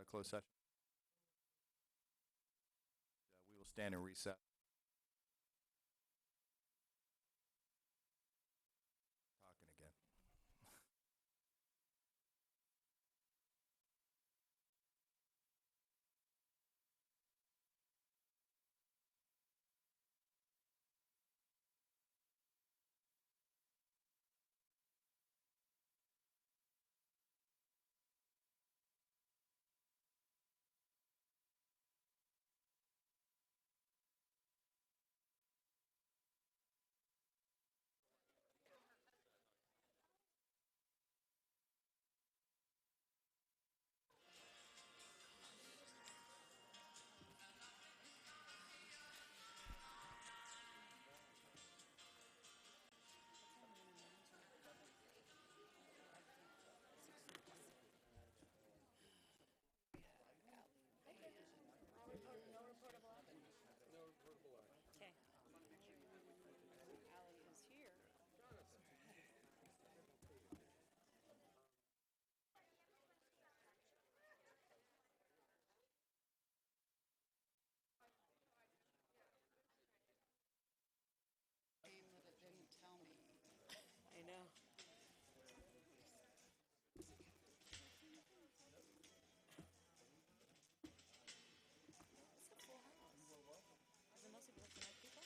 closed session. We will stand and recess. Talking again. I know. It's a full house. Is it mostly Latino people?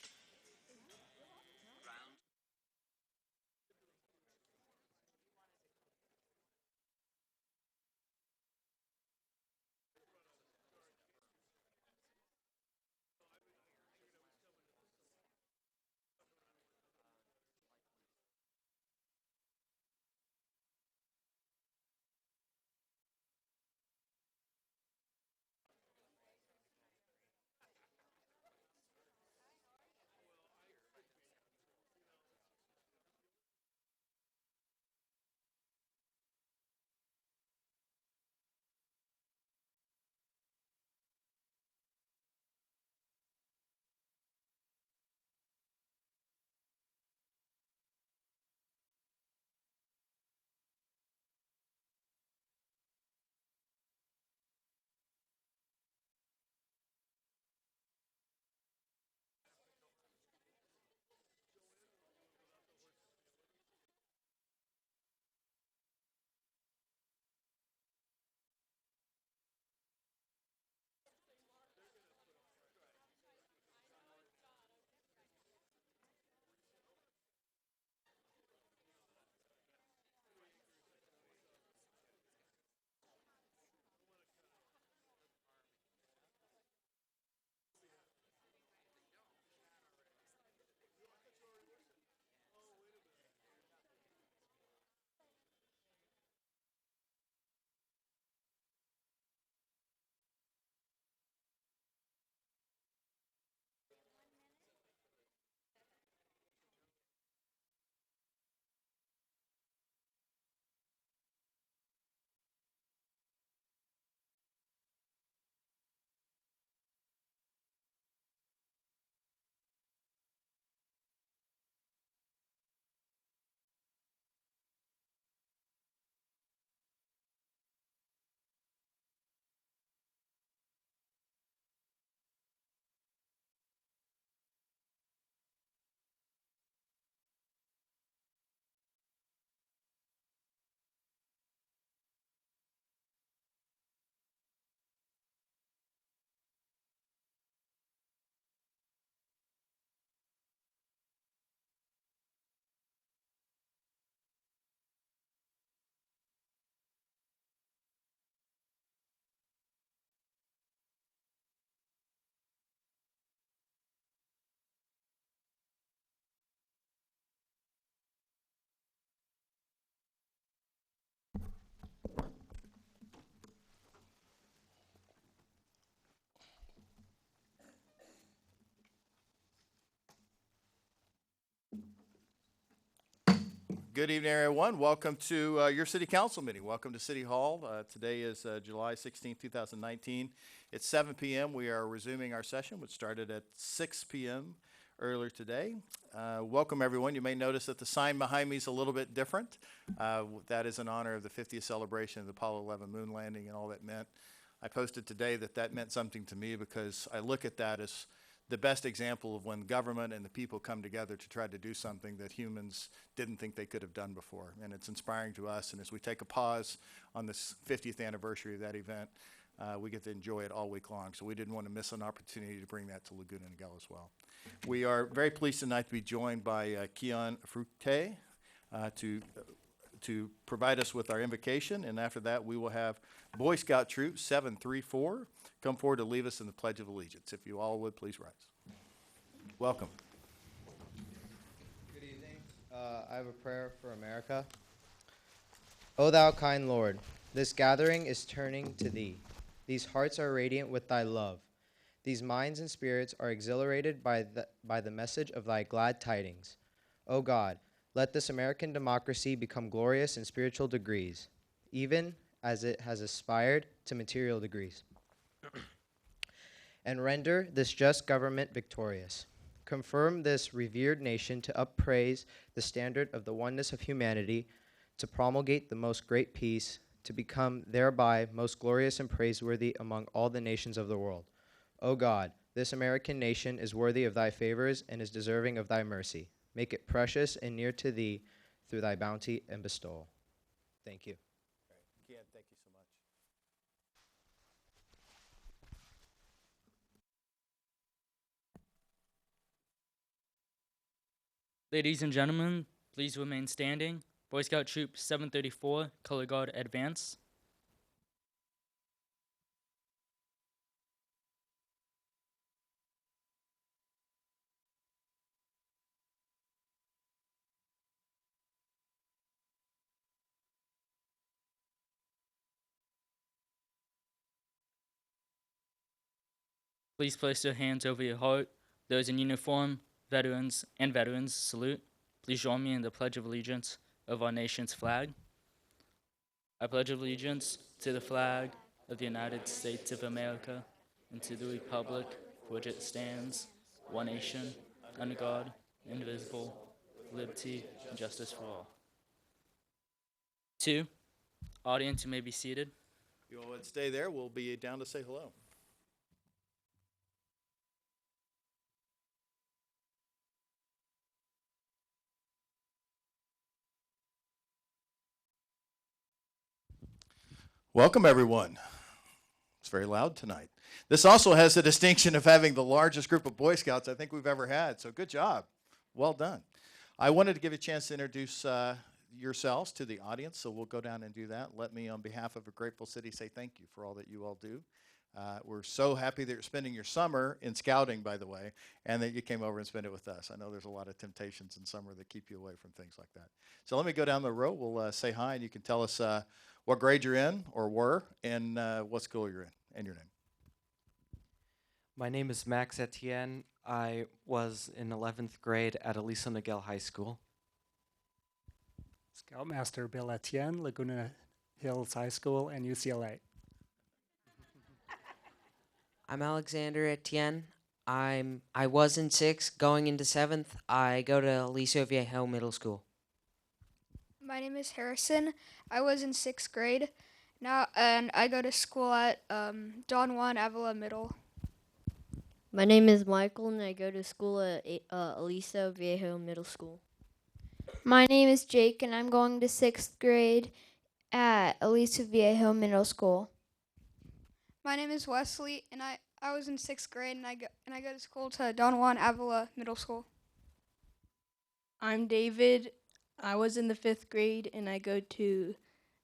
Good evening, everyone. Welcome to your city council meeting. Welcome to City Hall. Today is July 16th, 2019. It's 7 p.m. We are resuming our session, which started at 6 p.m. earlier today. Welcome, everyone. You may notice that the sign behind me is a little bit different. That is in honor of the 50th celebration of the Apollo 11 moon landing and all that meant. I posted today that meant something to me because I look at that as the best example of when government and the people come together to try to do something that humans didn't think they could have done before. And it's inspiring to us. And as we take a pause on this 50th anniversary of that event, we get to enjoy it all week long. So we didn't want to miss an opportunity to bring that to Laguna Niguel as well. We are very pleased tonight to be joined by Kian Fructe to provide us with our invocation. And after that, we will have Boy Scout Troop 734 come forward to lead us in the Pledge of Allegiance. If you all would, please rise. Welcome. Good evening. I have a prayer for America. O thou kind Lord, this gathering is turning to thee. These hearts are radiant with thy love. These minds and spirits are exhilarated by the message of thy glad tidings. O God, let this American democracy become glorious in spiritual degrees, even as it has aspired to material degrees. And render this just government victorious. Confirm this revered nation to upraise the standard of the oneness of humanity, to promulgate the most great peace, to become thereby most glorious and praiseworthy among all the nations of the world. O God, this American nation is worthy of thy favors and is deserving of thy mercy. Make it precious and near to thee through thy bounty and bestowal. Thank you. Kian, thank you so much. Ladies and gentlemen, please remain standing. Boy Scout Troop 734, Color Guard, advance. Please place your hands over your heart. Those in uniform, veterans, salute. Please join me in the Pledge of Allegiance of our nation's flag. I pledge allegiance to the flag of the United States of America and to the republic for which it stands, one nation, under God, indivisible, with liberty and justice for all. 2, audience, you may be seated. You all would stay there. We'll be down to say hello. Welcome, everyone. It's very loud tonight. This also has the distinction of having the largest group of Boy Scouts I think we've ever had, so good job. Well done. I wanted to give you a chance to introduce yourselves to the audience, so we'll go down and do that. Let me, on behalf of a grateful city, say thank you for all that you all do. We're so happy that you're spending your summer in scouting, by the way, and that you came over and spent it with us. I know there's a lot of temptations in summer that keep you away from things like that. So let me go down the row. We'll say hi, and you can tell us what grade you're in or were, and what school you're in, and your name. My name is Max Etienne. I was in 11th grade at Aliso Niguel High School. Scoutmaster Bill Etienne, Laguna Hills High School and UCLA. I'm Alexander Etienne. I was in 6th, going into 7th. I go to Aliso Viejo Middle School. My name is Harrison. I was in 6th grade now, and I go to school at Don Juan Avila Middle. My name is Michael, and I go to school at Aliso Viejo Middle School. My name is Jake, and I'm going to 6th grade at Aliso Viejo Middle School. My name is Wesley, and I was in 6th grade, and I go to school to Don Juan Avila Middle School. I'm David. I was in the 5th grade, and I go to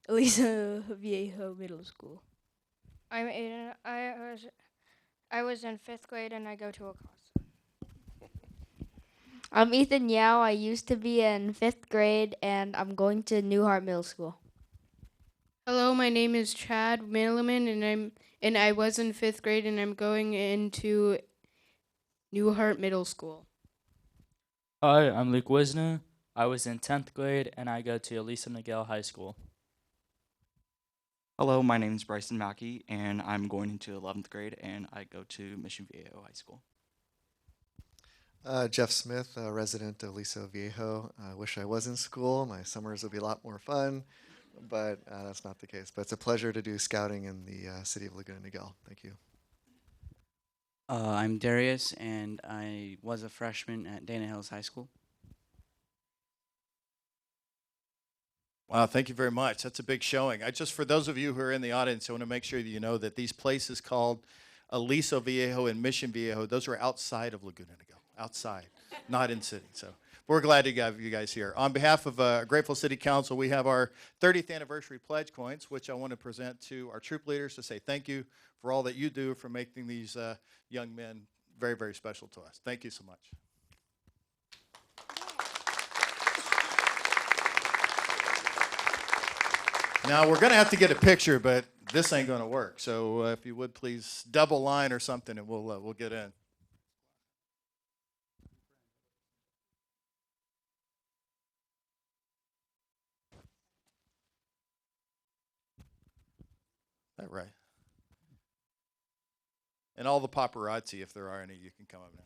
Aliso Viejo Middle School. I'm Aiden. I was in 5th grade, and I go to Acosta. I'm Ethan Yao. I used to be in 5th grade, and I'm going to Newhart Middle School. Hello, my name is Chad Milliman, and I was in 5th grade, and I'm going into Newhart Middle School. Hi, I'm Luke Wisner. I was in 10th grade, and I go to Aliso Niguel High School. Hello, my name is Bryson Mackey, and I'm going into 11th grade, and I go to Mission Viejo High School. Jeff Smith, a resident of Aliso Viejo. I wish I was in school. My summers would be a lot more fun. but that's not the case. But it's a pleasure to do scouting in the city of Laguna Niguel. Thank you. I'm Darius, and I was a freshman at Dana Hills High School. Wow, thank you very much. That's a big showing. For those of you who are in the audience, I want to make sure that you know that these places called Aliso Viejo and Mission Viejo, those are outside of Laguna Niguel, outside, not in city. So we're glad to have you guys here. On behalf of Grateful City Council, we have our 30th anniversary pledge coins, which I want to present to our troop leaders to say thank you for all that you do for making these young men very, very special to us. Thank you so much. Now, we're going to have to get a picture, but this ain't going to work. So if you would please double line or something, and we'll get in. Is that right? And all the paparazzi, if there are any, you can come up now.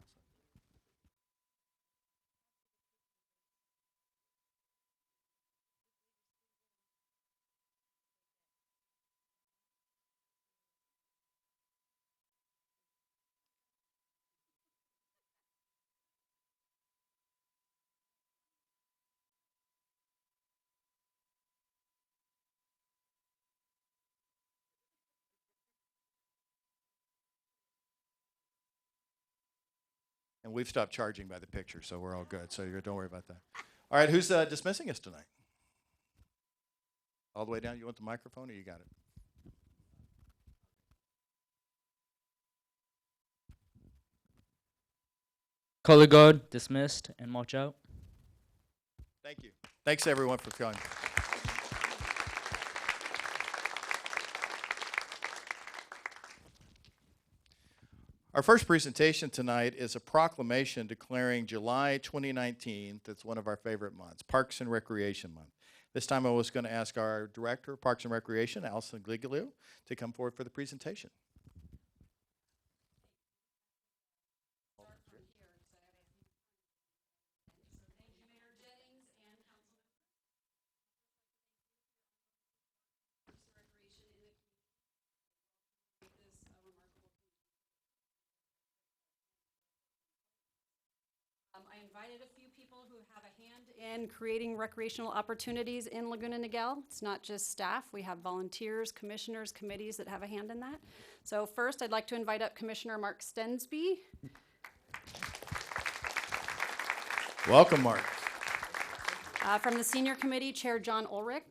And we've stopped charging by the picture, so we're all good. So don't worry about that. All right, who's dismissing us tonight? All the way down? You want the microphone, or you got it? Color guard dismissed and march out. Thank you. Thanks, everyone, for coming. Our first presentation tonight is a proclamation declaring July 2019, that's one of our favorite months, Parks and Recreation Month. This time I was going to ask our Director of Parks and Recreation, Allison Niguel, to come forward for the presentation. I invited a few people who have a hand in creating recreational opportunities in Laguna Niguel. It's not just staff. We have volunteers, commissioners, committees that have a hand in that. So first, I'd like to invite up Commissioner Mark Stensby. Welcome, Mark. From the Senior Committee, Chair John Ulrich.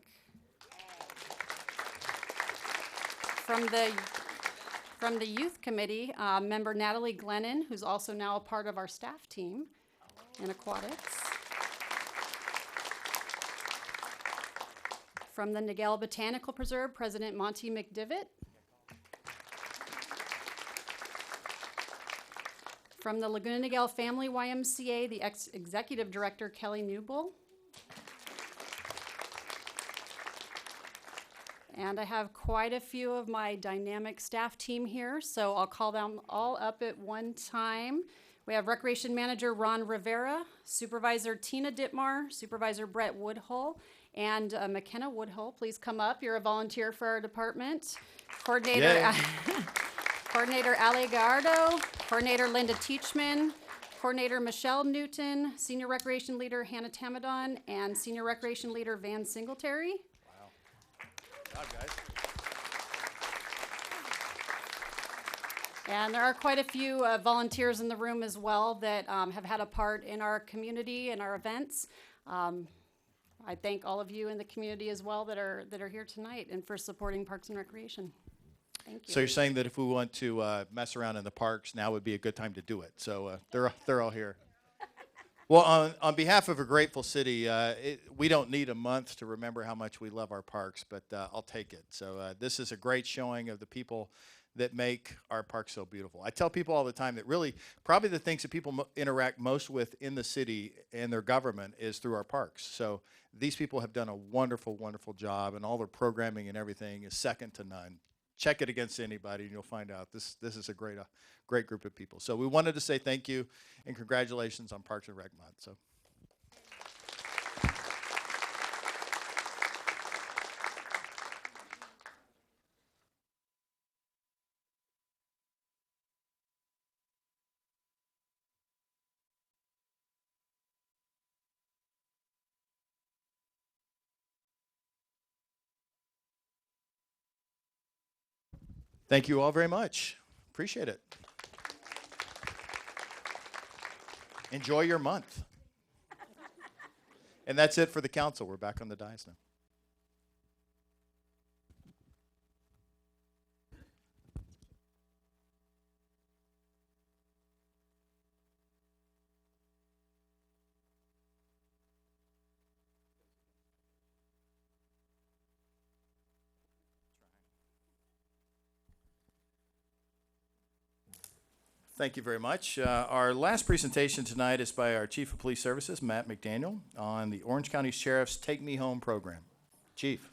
From the Youth Committee, member Natalie Glennon, who's also now a part of our staff team in aquatics. From the Niguel Botanical Preserve, President Monty McDivitt. From the Laguna Niguel Family YMCA, the Executive Director, Kelly Newbull. And I have quite a few of my dynamic staff team here, so I'll call them all up at one time. We have Recreation Manager Ron Rivera, Supervisor Tina Dittmar, Supervisor Brett Woodhull, and McKenna Woodhull. Please come up. You're a volunteer for our department. Coordinator, Coordinator Ali Gallardo, Coordinator Linda Teachman, Coordinator Michelle Newton, Senior Recreation Leader Hannah Tamadon, and Senior Recreation Leader Van Singletary. Wow. Good job, guys. And there are quite a few volunteers in the room as well that have had a part in our community and our events. I thank all of you in the community as well that are here tonight and for supporting Parks and Recreation. Thank you. So you're saying that if we want to mess around in the parks, now would be a good time to do it. So they're all here. Well, on behalf of a grateful city, we don't need a month to remember how much we love our parks, but I'll take it. So this is a great showing of the people that make our parks so beautiful. I tell people all the time that really probably the things that people interact most with in the city and their government is through our parks. So these people have done a wonderful, wonderful job, and all their programming and everything is second to none. Check it against anybody, and you'll find out this is a great group of people. So we wanted to say thank you and congratulations on Parks and Rec Month. So. Thank you all very much. Appreciate it. Enjoy your month. And that's it for the council. We're back on the dais now. Thank you very much. Our last presentation tonight is by our Chief of Police Services, Matt McDaniel, on the Orange County Sheriff's Take Me Home program. Chief.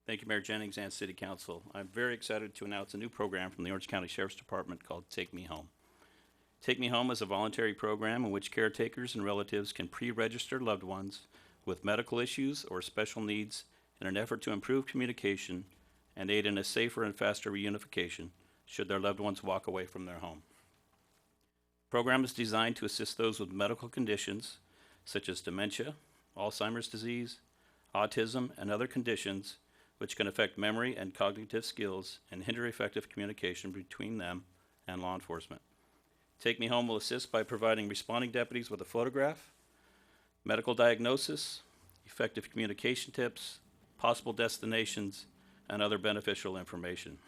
Thank you, Mayor Jennings and City Council. I'm very excited to announce a new program from the Orange County Sheriff's Department called Take Me Home. Take Me Home is a voluntary program in which caretakers and relatives can pre-register loved ones with medical issues or special needs in an effort to improve communication and aid in a safer and faster reunification should their loved ones walk away from their home. The program is designed to assist those with medical conditions such as dementia, Alzheimer's disease, autism, and other conditions which can affect memory and cognitive skills and hinder effective communication between them and law enforcement. Take Me Home will assist by providing responding deputies with a photograph, medical diagnosis, effective communication tips, possible destinations, and other beneficial information.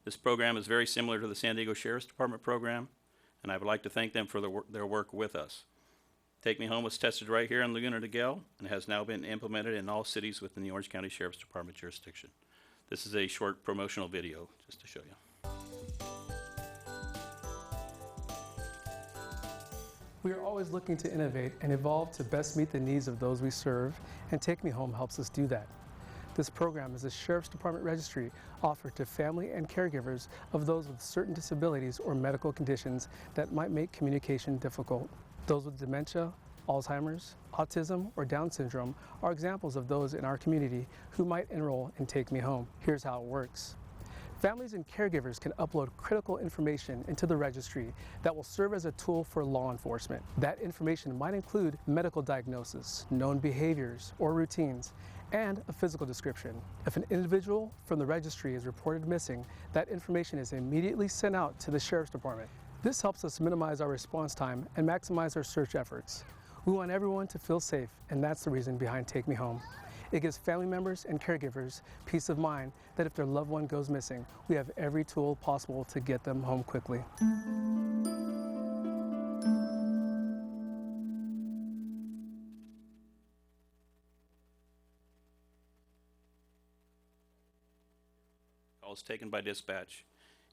This program is very similar to the San Diego Sheriff's Department program, and I would like to thank them for their work with us. Take Me Home was tested right here in Laguna Niguel and has now been implemented in all cities within the Orange County Sheriff's Department jurisdiction. This is a short promotional video just to show you. We are always looking to innovate and evolve to best meet the needs of those we serve, and Take Me Home helps us do that. This program is a Sheriff's Department registry offered to family and caregivers of those with certain disabilities or medical conditions that might make communication difficult. Those with dementia, Alzheimer's, autism, or Down syndrome are examples of those in our community who might enroll in Take Me Home. Here's how it works. Families and caregivers can upload critical information into the registry that will serve as a tool for law enforcement. That information might include medical diagnosis, known behaviors or routines, and a physical description. If an individual from the registry is reported missing, that information is immediately sent out to the Sheriff's Department. This helps us minimize our response time and maximize our search efforts. We want everyone to feel safe, and that's the reason behind Take Me Home. It gives family members and caregivers peace of mind that if their loved one goes missing, we have every tool possible to get them home quickly. Calls taken by dispatch,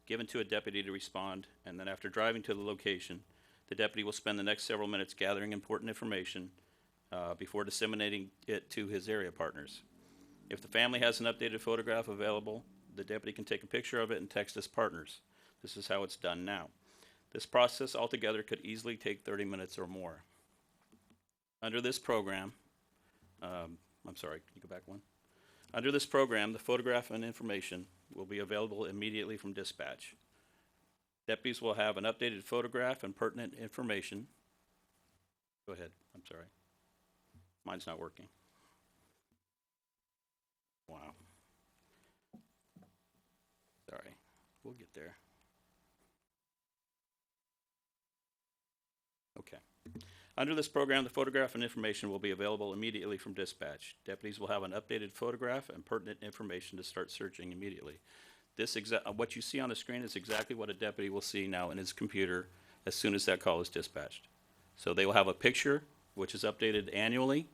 given to a deputy to respond, and then after driving to the location, the deputy will spend the next several minutes gathering important information before disseminating it to his area partners. If the family has an updated photograph available, the deputy can take a picture of it and text his partners. This is how it's done now. This process altogether could easily take 30 minutes or more. Under this program, I'm sorry, can you go back one? Under this program, the photograph and information will be available immediately from dispatch. Deputies will have an updated photograph and pertinent information. Go ahead, I'm sorry. Mine's not working. Wow. Sorry, we'll get there. Okay. Under this program, the photograph and information will be available immediately from dispatch. Deputies will have an updated photograph and pertinent information to start searching immediately. What you see on the screen is exactly what a deputy will see now in his computer as soon as that call is dispatched. So they will have a picture, which is updated annually,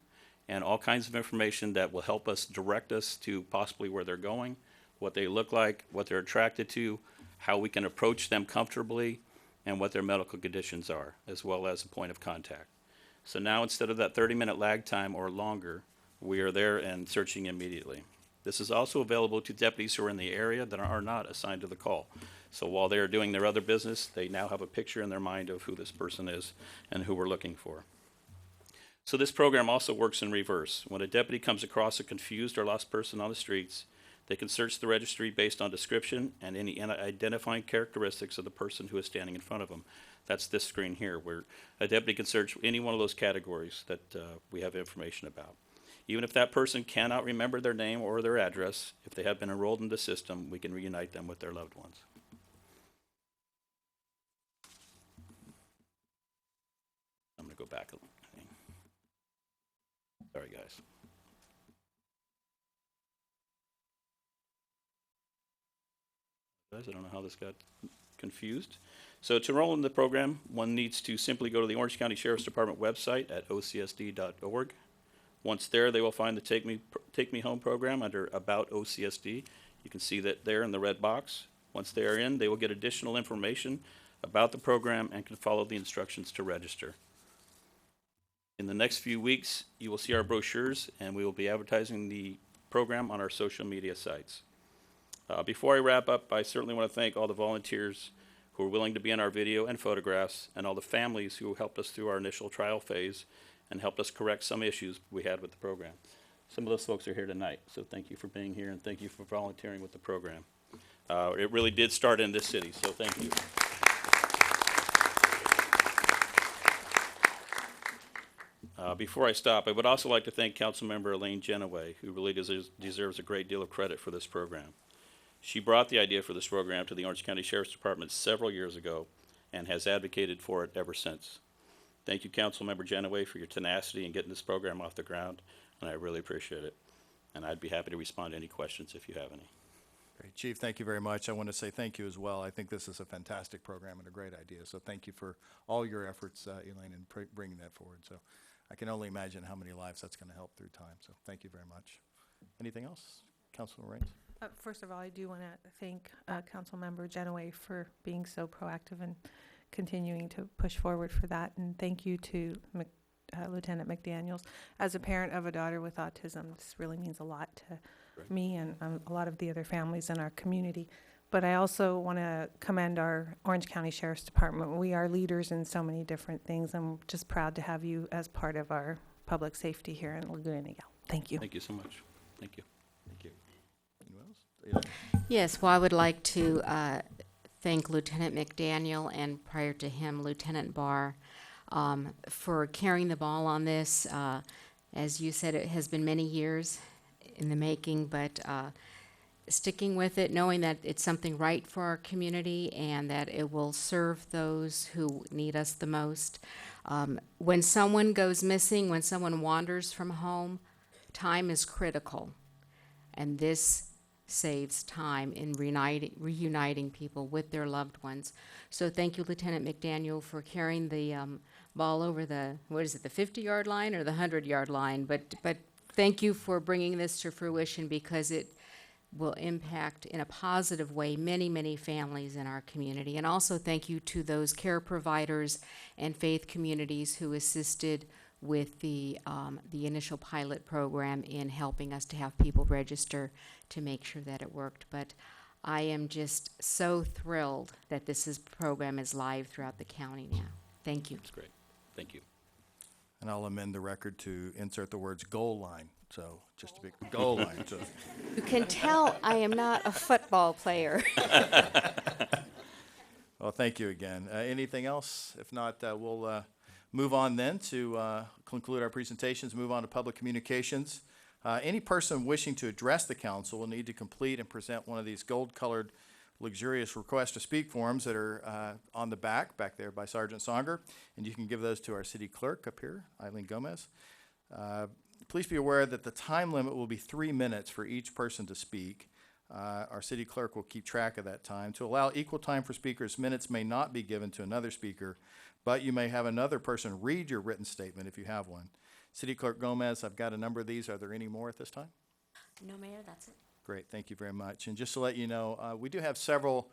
and all kinds of information that will help us direct us to possibly where they're going, what they look like, what they're attracted to, how we can approach them comfortably, and what their medical conditions are, as well as a point of contact. So now instead of that 30-minute lag time or longer, we are there and searching immediately. This is also available to deputies who are in the area that are not assigned to the call. So while they are doing their other business, they now have a picture in their mind of who this person is and who we're looking for. So this program also works in reverse. When a deputy comes across a confused or lost person on the streets, they can search the registry based on description and any identifying characteristics of the person who is standing in front of them. That's this screen here, where a deputy can search any one of those categories that we have information about. Even if that person cannot remember their name or their address, if they have been enrolled in the system, we can reunite them with their loved ones. I'm going to go back a little. Sorry, guys. I don't know how this got confused. So to enroll in the program, one needs to simply go to the Orange County Sheriff's Department website at ocsd.org. Once there, they will find the Take Me Home program under About OCSD. You can see that there in the red box. Once they are in, they will get additional information about the program and can follow the instructions to register. In the next few weeks, you will see our brochures, and we will be advertising the program on our social media sites. Before I wrap up, I certainly want to thank all the volunteers who are willing to be in our video and photographs, and all the families who helped us through our initial trial phase and helped us correct some issues we had with the program. Some of those folks are here tonight, so thank you for being here, and thank you for volunteering with the program. It really did start in this city, so thank you. Before I stop, I would also like to thank Councilmember Elaine Genoway, who really deserves a great deal of credit for this program. She brought the idea for this program to the Orange County Sheriff's Department several years ago and has advocated for it ever since. Thank you, Councilmember Genoway, for your tenacity in getting this program off the ground, and I really appreciate it. And I'd be happy to respond to any questions if you have any. Great. Chief, thank you very much. I want to say thank you as well. I think this is a fantastic program and a great idea. So thank you for all your efforts, Elaine, in bringing that forward. So I can only imagine how many lives that's going to help through time. So thank you very much. Anything else? Councilman Raines? First of all, I do want to thank Councilmember Genoway for being so proactive and continuing to push forward for that. And thank you to Lieutenant McDaniels. As a parent of a daughter with autism, this really means a lot to me and a lot of the other families in our community. But I also want to commend our Orange County Sheriff's Department. We are leaders in so many different things. I'm just proud to have you as part of our public safety here in Laguna Niguel. Thank you. Thank you so much. Thank you. Thank you. Anyone else? Yes, well, I would like to thank Lieutenant McDaniel and prior to him, Lieutenant Barr, for carrying the ball on this. As you said, it has been many years in the making, but sticking with it, knowing that it's something right for our community and that it will serve those who need us the most. When someone goes missing, when someone wanders from home, time is critical. And this saves time in reuniting people with their loved ones. So thank you, Lieutenant McDaniel, for carrying the ball over the, what is it, the 50-yard line or the 100-yard line? But thank you for bringing this to fruition, because it will impact in a positive way many, many families in our community. And also thank you to those care providers and faith communities who assisted with the initial pilot program in helping us to have people register to make sure that it worked. But I am just so thrilled that this program is live throughout the county now. Thank you. That's great. Thank you. And I'll amend the record to insert the words goal line. So just to be goal line. So. You can tell I am not a football player. Well, thank you again. Anything else? If not, we'll move on then to conclude our presentations, move on to public communications. Any person wishing to address the council will need to complete and present one of these gold-colored luxurious request to speak forms that are on the back there by Sergeant Songer, and you can give those to our city clerk up here, Eileen Gomez. Please be aware that the time limit will be 3 minutes for each person to speak. Our city clerk will keep track of that time. To allow equal time for speakers, minutes may not be given to another speaker, but you may have another person read your written statement if you have one. City Clerk Gomez, I've got a number of these. Are there any more at this time? No, Mayor, that's it. Great, thank you very much. And just to let you know, we do have several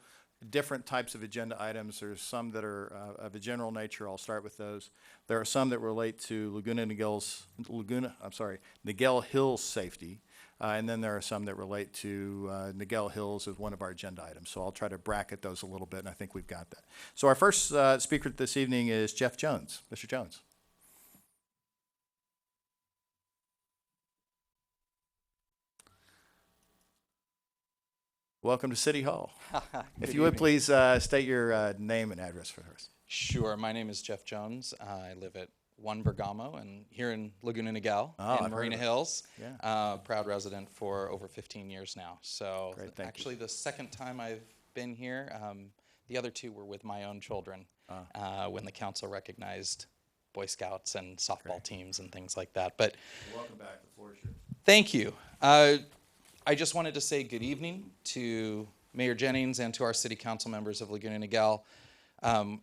different types of agenda items. There's some that are of a general nature. I'll start with those. There are some that relate to Niguel Hills safety. And then there are some that relate to Niguel Hills as one of our agenda items. So I'll try to bracket those a little bit, and I think we've got that. So our first speaker this evening is Jeff Jones. Mr. Jones. Welcome to City Hall. If Good you would evening. please state your name and address for us. Sure. My name is Jeff Jones. I live at 1 Bergamo and here in Laguna Niguel Oh, I've in heard Marina of it. Hills. Yeah. Proud resident for over 15 years now. So Great, thank you. actually the second time I've been here. The other two were with my own children when the council recognized Boy Scouts and softball teams and things like that. But Welcome back. The floor is yours. thank you. I just wanted to say good evening to Mayor Jennings and to our city council members of Laguna Niguel.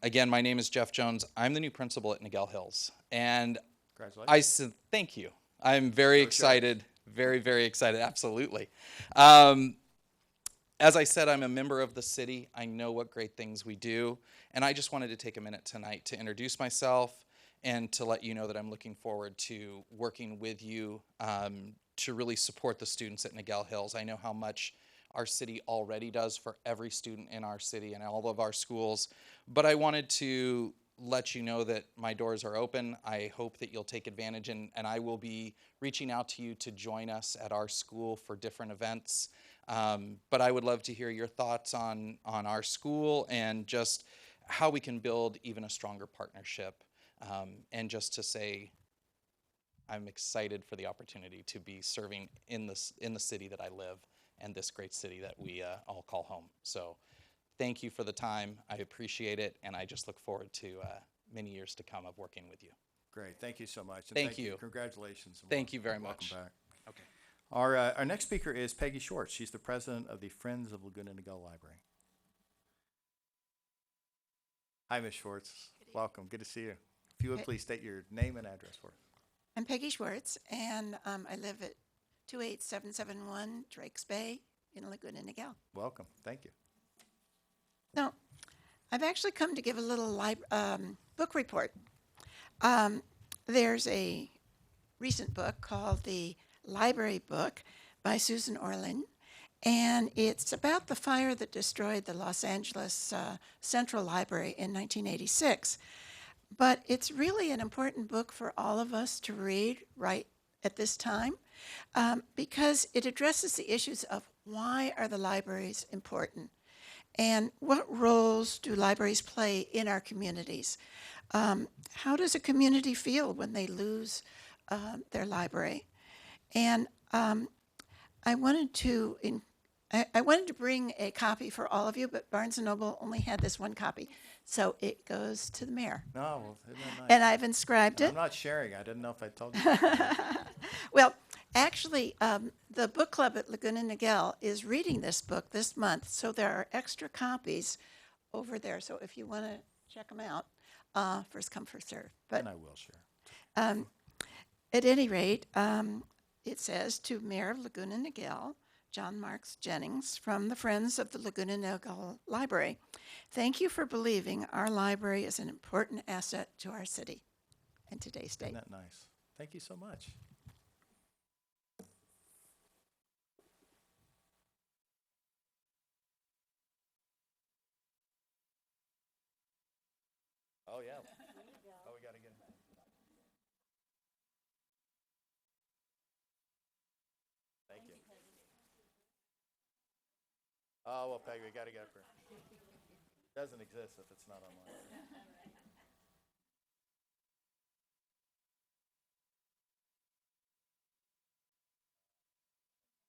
Again, my name is Jeff Jones. I'm the new principal at Niguel Hills. And Congratulations. thank you. I'm very excited, very, very excited, absolutely. As I said, I'm a member of the city. I know what great things we do. And I just wanted to take a minute tonight to introduce myself and to let you know that I'm looking forward to working with you to really support the students at Niguel Hills. I know how much our city already does for every student in our city and all of our schools, but I wanted to let you know that my doors are open. I hope that you'll take advantage, and I will be reaching out to you to join us at our school for different events. But I would love to hear your thoughts on our school and just how we can build even a stronger partnership. And just to say, I'm excited for the opportunity to be serving in the city that I live and this great city that we all call home. So thank you for the time. I appreciate it, and I just look forward to many years to come of working with you. Great. Thank you so much. And Thank you. Congratulations. and Thank you very welcome much. back. Okay. Our next speaker is Peggy Schwartz. She's the president of the Friends of Laguna Niguel Library. Hi, Ms. Schwartz. Welcome. Good to see you. If you would please state your name and address for us. I'm Peggy Schwartz, and I live at 28771 Drakes Bay in Laguna Niguel. Welcome. Thank you. So, I've actually come to give a little book report. There's a recent book called The Library Book by Susan Orlin, and it's about the fire that destroyed the Los Angeles Central Library in 1986. But it's really an important book for all of us to read right at this time because it addresses the issues of why are the libraries important and what roles do libraries play in our communities. How does a community feel when they lose their library? And I wanted to bring a copy for all of you, but Barnes & Noble only had this one copy. So it goes to the mayor. No, well, isn't that nice? And I've inscribed it. I'm not sharing. I didn't know if I told you. Well, actually, the book club at Laguna Niguel is reading this book this month, so there are extra copies over there. So if you want to check them out, first come, first serve. But And I will share. at any rate, it says, to Mayor of Laguna Niguel, John Marks Jennings, from the Friends of the Laguna Niguel Library. Thank you for believing our library is an important asset to our city and today's date. Isn't that nice? Thank you so much. Oh, yeah. Oh, we got to get him. Thank you. Oh, well, Peggy, we got to get up here. Doesn't exist if it's not online.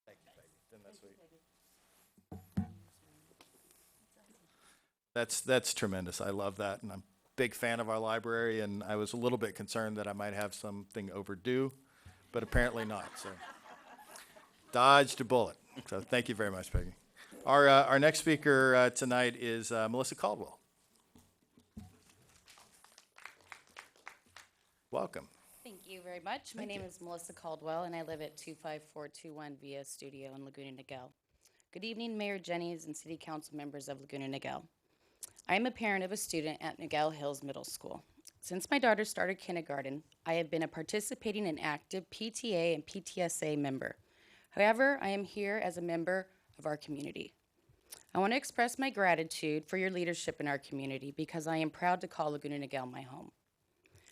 Thank you, Peggy. Isn't that sweet? That's tremendous. I love that, and I'm a big fan of our library, and I was a little bit concerned that I might have something overdue, but apparently not. So dodged a bullet. So thank you very much, Peggy. Our next speaker tonight is Melissa Caldwell. Welcome. Thank you very much. My name is Melissa Caldwell, and I live at 25421 Via Studio in Laguna Niguel. Good evening, Mayor Jennings and City Council members of Laguna Niguel. I am a parent of a student at Niguel Hills Middle School. Since my daughter started kindergarten, I have been a participating and active PTA and PTSA member. However, I am here as a member of our community. I want to express my gratitude for your leadership in our community because I am proud to call Laguna Niguel my home.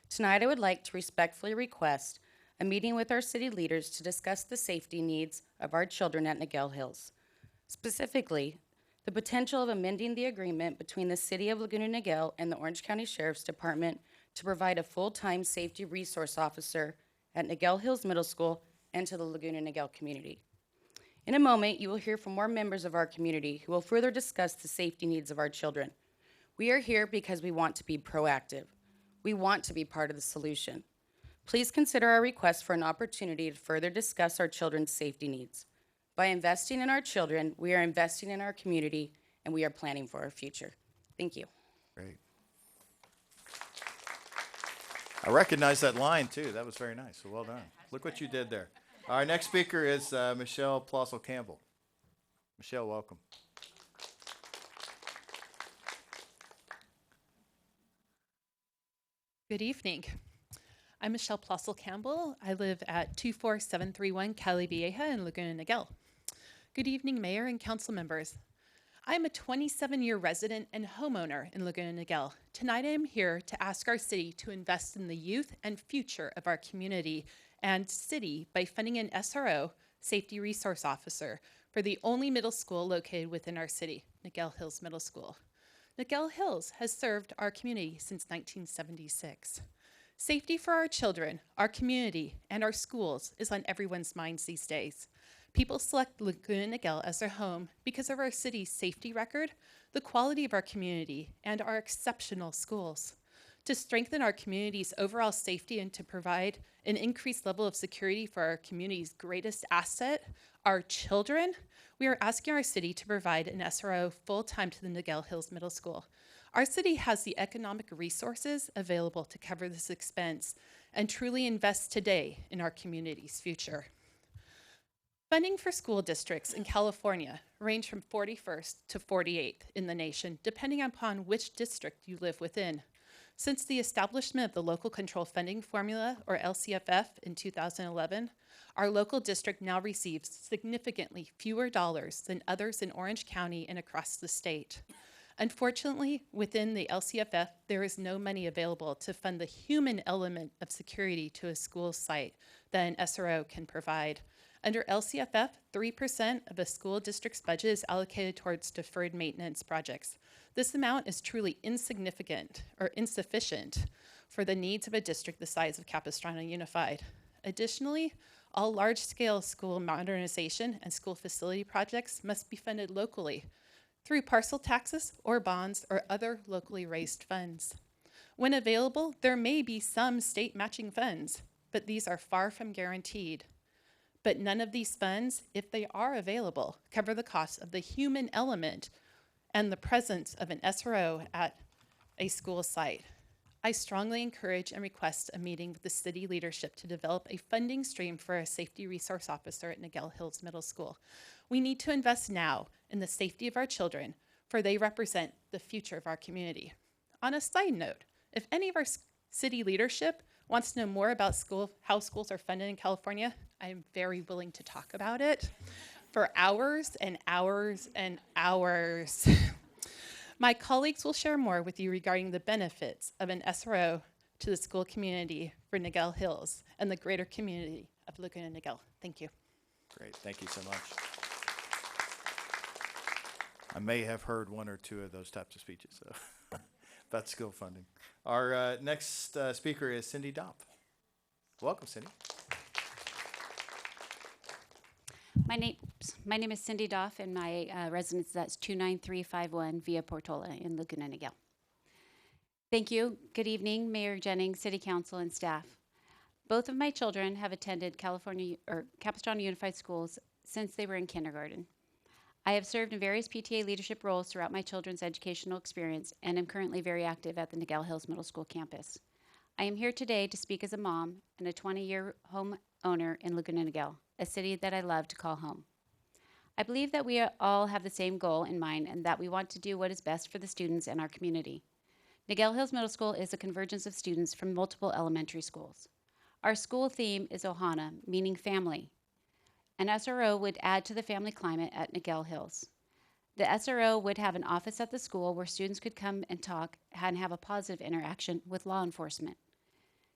Tonight, I would like to respectfully request a meeting with our city leaders to discuss the safety needs of our children at Niguel Hills. Specifically, the potential of amending the agreement between the City of Laguna Niguel and the Orange County Sheriff's Department to provide a full-time safety resource officer at Niguel Hills Middle School and to the Laguna Niguel community. In a moment, you will hear from more members of our community who will further discuss the safety needs of our children. We are here because we want to be proactive. We want to be part of the solution. Please consider our request for an opportunity to further discuss our children's safety needs. By investing in our children, we are investing in our community, and we are planning for our future. Thank you. Great. I recognize that line, too. That was very nice. So well done. Look what you did there. Our next speaker is Michelle Plossel-Campbell. Michelle, welcome. Good evening. I'm Michelle Plossel-Campbell. I live at 24731 Cali Vieja in Laguna Niguel. Good evening, Mayor and Council members. I'm a 27-year resident and homeowner in Laguna Niguel. Tonight I am here to ask our city to invest in the youth and future of our community and city by funding an SRO, Safety Resource Officer, for the only middle school located within our city, Niguel Hills Middle School. Niguel Hills has served our community since 1976. Safety for our children, our community, and our schools is on everyone's minds these days. People select Laguna Niguel as their home because of our city's safety record, the quality of our community, and our exceptional schools. To strengthen our community's overall safety and to provide an increased level of security for our community's greatest asset, our children, we are asking our city to provide an SRO full-time to the Niguel Hills Middle School. Our city has the economic resources available to cover this expense and truly invest today in our community's future. Funding for school districts in California range from 41st to 48th in the nation, depending upon which district you live within. Since the establishment of the Local Control Funding Formula, or LCFF, in 2011, our local district now receives significantly fewer dollars than others in Orange County and across the state. Unfortunately, within the LCFF, there is no money available to fund the human element of security to a school site that an SRO can provide. Under LCFF, 3% of a school district's budget is allocated towards deferred maintenance projects. This amount is truly insignificant or insufficient for the needs of a district the size of Capistrano Unified. Additionally, all large-scale school modernization and school facility projects must be funded locally through parcel taxes or bonds or other locally raised funds. When available, there may be some state matching funds, but these are far from guaranteed. But none of these funds, if they are available, cover the cost of the human element and the presence of an SRO at a school site. I strongly encourage and request a meeting with the city leadership to develop a funding stream for a safety resource officer at Niguel Hills Middle School. We need to invest now in the safety of our children, for they represent the future of our community. On a side note, if any of our city leadership wants to know more about how schools are funded in California, I am very willing to talk about it for hours and hours and hours. My colleagues will share more with you regarding the benefits of an SRO to the school community for Niguel Hills and the greater community of Laguna Niguel. Thank you. Great, thank you so much. I may have heard one or two of those types of speeches about school funding. Our next speaker is Cindy Dopp. Welcome, Cindy. My name is Cindy Doff, and my residence, that's 29351 Via Portola in Laguna Niguel. Thank you. Good evening, Mayor Jennings, City Council, and staff. Both of my children have attended Capistrano Unified Schools since they were in kindergarten. I have served in various PTA leadership roles throughout my children's educational experience and am currently very active at the Niguel Hills Middle School campus. I am here today to speak as a mom and a 20-year home owner in Laguna Niguel, a city that I love to call home. I believe that we all have the same goal in mind and that we want to do what is best for the students and our community. Niguel Hills Middle School is a convergence of students from multiple elementary schools. Our school theme is Ohana, meaning family. An SRO would add to the family climate at Niguel Hills. The SRO would have an office at the school where students could come and talk and have a positive interaction with law enforcement.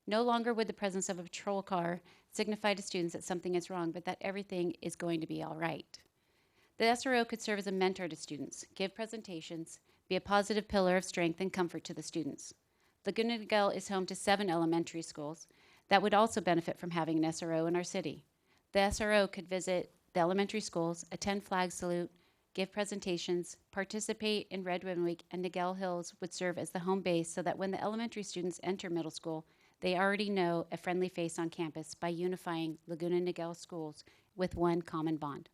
No longer would the presence of a patrol car signify to students that something is wrong, but that everything is going to be all right. The SRO could serve as a mentor to students, give presentations, be a positive pillar of strength and comfort to the students. Laguna Niguel is home to 7 elementary schools that would also benefit from having an SRO in our city. The SRO could visit the elementary schools, attend flag salute, give presentations, participate in Red Ribbon Week, and Niguel Hills would serve as the home base so that when the elementary students enter middle school, they already know a friendly face on campus by unifying Laguna Niguel schools with one common bond.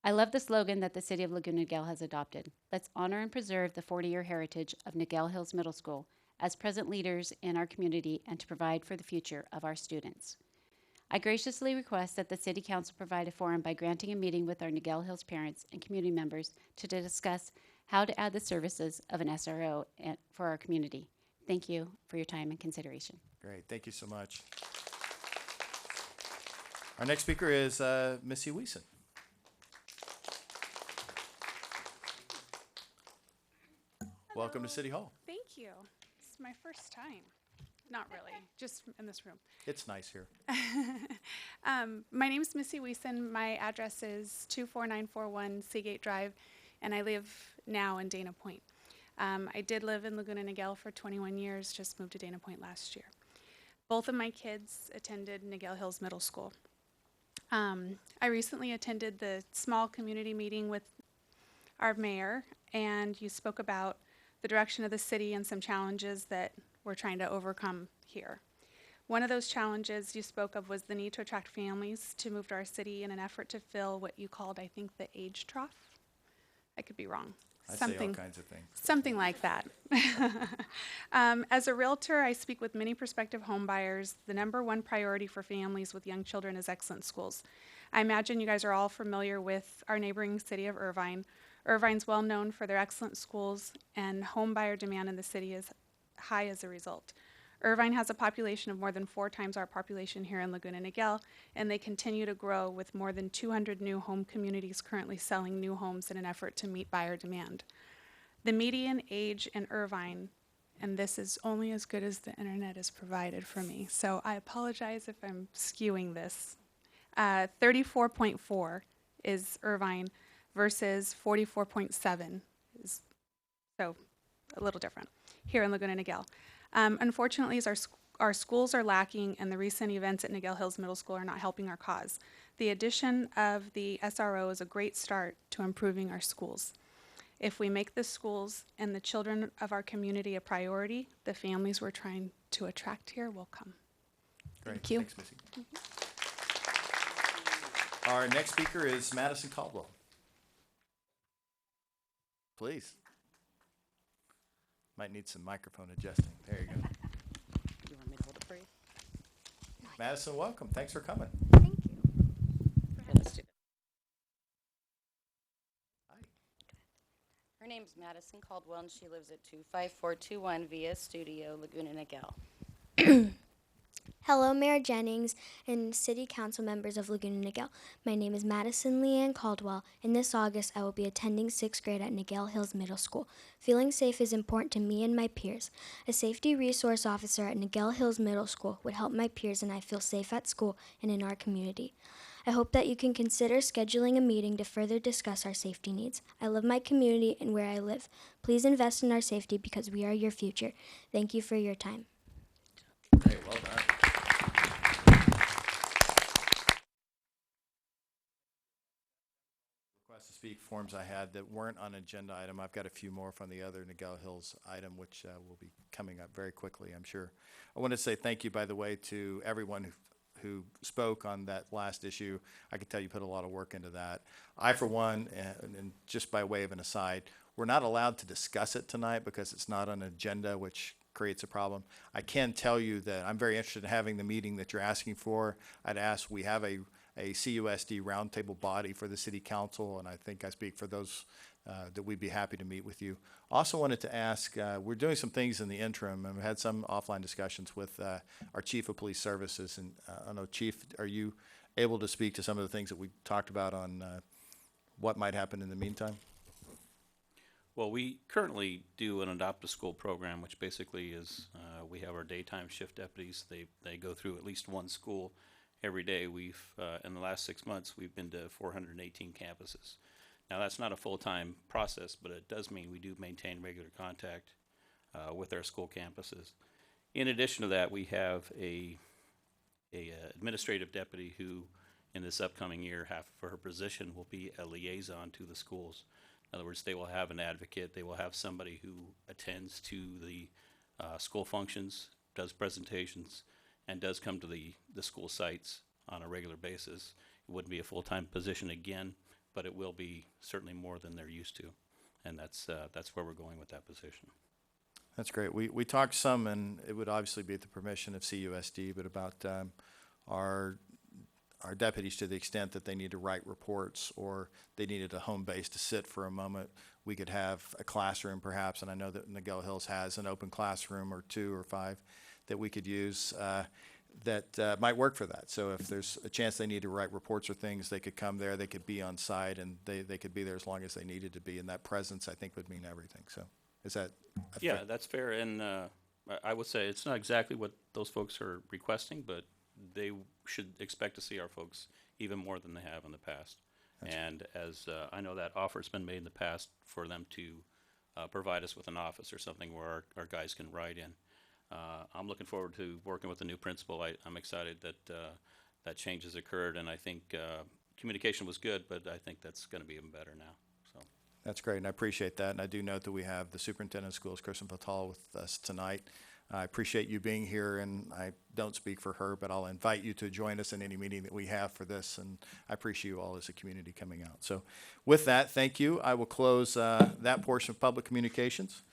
I love the slogan that the City of Laguna Niguel has adopted. Let's honor and preserve the 40-year heritage of Niguel Hills Middle School as present leaders in our community and to provide for the future of our students. I graciously request that the City Council provide a forum by granting a meeting with our Niguel Hills parents and community members to discuss how to add the services of an SRO for our community. Thank you for your time and consideration. Great, thank you so much. Our next speaker is Missy Wiesen. Welcome to City Hall. Thank you. It's my first time. Not really, just in this room. It's nice here. My name is Missy Wiesen. My address is 24941 Seagate Drive, and I live now in Dana Point. I did live in Laguna Niguel for 21 years, just moved to Dana Point last year. Both of my kids attended Niguel Hills Middle School. I recently attended the small community meeting with our mayor, and you spoke about the direction of the city and some challenges that we're trying to overcome here. One of those challenges you spoke of was the need to attract families to move to our city in an effort to fill what you called, I think, the age trough. I could be wrong. I say all kinds of things. Something like that. As a realtor, I speak with many prospective home buyers. The #1 priority for families with young children is excellent schools. I imagine you guys are all familiar with our neighboring city of Irvine. Irvine's well known for their excellent schools, and home buyer demand in the city is high as a result. Irvine has a population of more than 4 times our population here in Laguna Niguel, and they continue to grow with more than 200 new home communities currently selling new homes in an effort to meet buyer demand. The median age in Irvine, and this is only as good as the internet is provided for me, so I apologize if I'm skewing this. 34.4 is Irvine versus 44.7 is, so a little different here in Laguna Niguel. Unfortunately, our schools are lacking, and the recent events at Niguel Hills Middle School are not helping our cause. The addition of the SRO is a great start to improving our schools. If we make the schools and the children of our community a priority, the families we're trying to attract here will come. Great. Thank you. Thanks, Missy. Our next speaker is Madison Caldwell. Please. Might need some microphone adjusting. There you go. You want me to hold it for you? Madison, welcome. Thanks for coming. Here, let's do it. Her name's Madison Caldwell, and she lives at 25421 Via Studio, Laguna Niguel. Hello, Mayor Jennings and City Council members of Laguna Niguel. My name is Madison Leanne Caldwell, and this August I will be attending 6th grade at Niguel Hills Middle School. Feeling safe is important to me and my peers. A safety resource officer at Niguel Hills Middle School would help my peers and I feel safe at school and in our community. I hope that you can consider scheduling a meeting to further discuss our safety needs. I love my community and where I live. Please invest in our safety because we are your future. Thank you for your time. Great, well done. Request to speak forms I had that weren't on agenda item. I've got a few more from the other Niguel Hills item, which will be coming up very quickly, I'm sure. I want to say thank you, by the way, to everyone who spoke on that last issue. I can tell you put a lot of work into that. I, for one, and just by way of an aside, we're not allowed to discuss it tonight because it's not on an agenda, which creates a problem. I can tell you that I'm very interested in having the meeting that you're asking for. I'd ask, we have a CUSD roundtable body for the city council, and I think I speak for those that we'd be happy to meet with you. Also wanted to ask, we're doing some things in the interim, and we've had some offline discussions with our chief of police services, and I don't know, Chief, are you able to speak to some of the things that we talked about on what might happen in the meantime? Well, we currently do an adopt-a-school program, which basically is we have our daytime shift deputies. They go through at least one school every day. We've in the last 6 months, we've been to 418 campuses. Now, that's not a full-time process, but it does mean we do maintain regular contact with our school campuses. In addition to that, we have a administrative deputy who, in this upcoming year, half of her position will be a liaison to the schools. In other words, they will have an advocate, they will have somebody who attends to the school functions, does presentations, and does come to the school sites on a regular basis. It wouldn't be a full-time position again, but it will be certainly more than they're used to, and that's where we're going with that position. That's great. We talked some, and it would obviously be at the permission of CUSD, but about our deputies, to the extent that they need to write reports or they needed a home base to sit for a moment, we could have a classroom perhaps, and I know that Niguel Hills has an open classroom or 2 or 5 that we could use that might work for that. So if there's a chance they need to write reports or things, they could come there, they could be on site, and they could be there as long as they needed to be, and that presence, I think, would mean everything. So is that Yeah, that's fair, and I would say it's not exactly what those folks are requesting, but they should expect to see our folks even more than they have in the past. And as I know that offer's been made in the past for them to provide us with an office or something where our guys can write in. I'm looking forward to working with the new principal. I'm excited that that change has occurred, and I think communication was good, but I think that's going to be even better now. So That's great, and I appreciate that. And I do note that we have the superintendent of schools, Kristen Fatal, with us tonight. I appreciate you being here, and I don't speak for her, but I'll invite you to join us in any meeting that we have for this, and I appreciate you all as a community coming out. So with that, thank you. I will close that portion of public communications.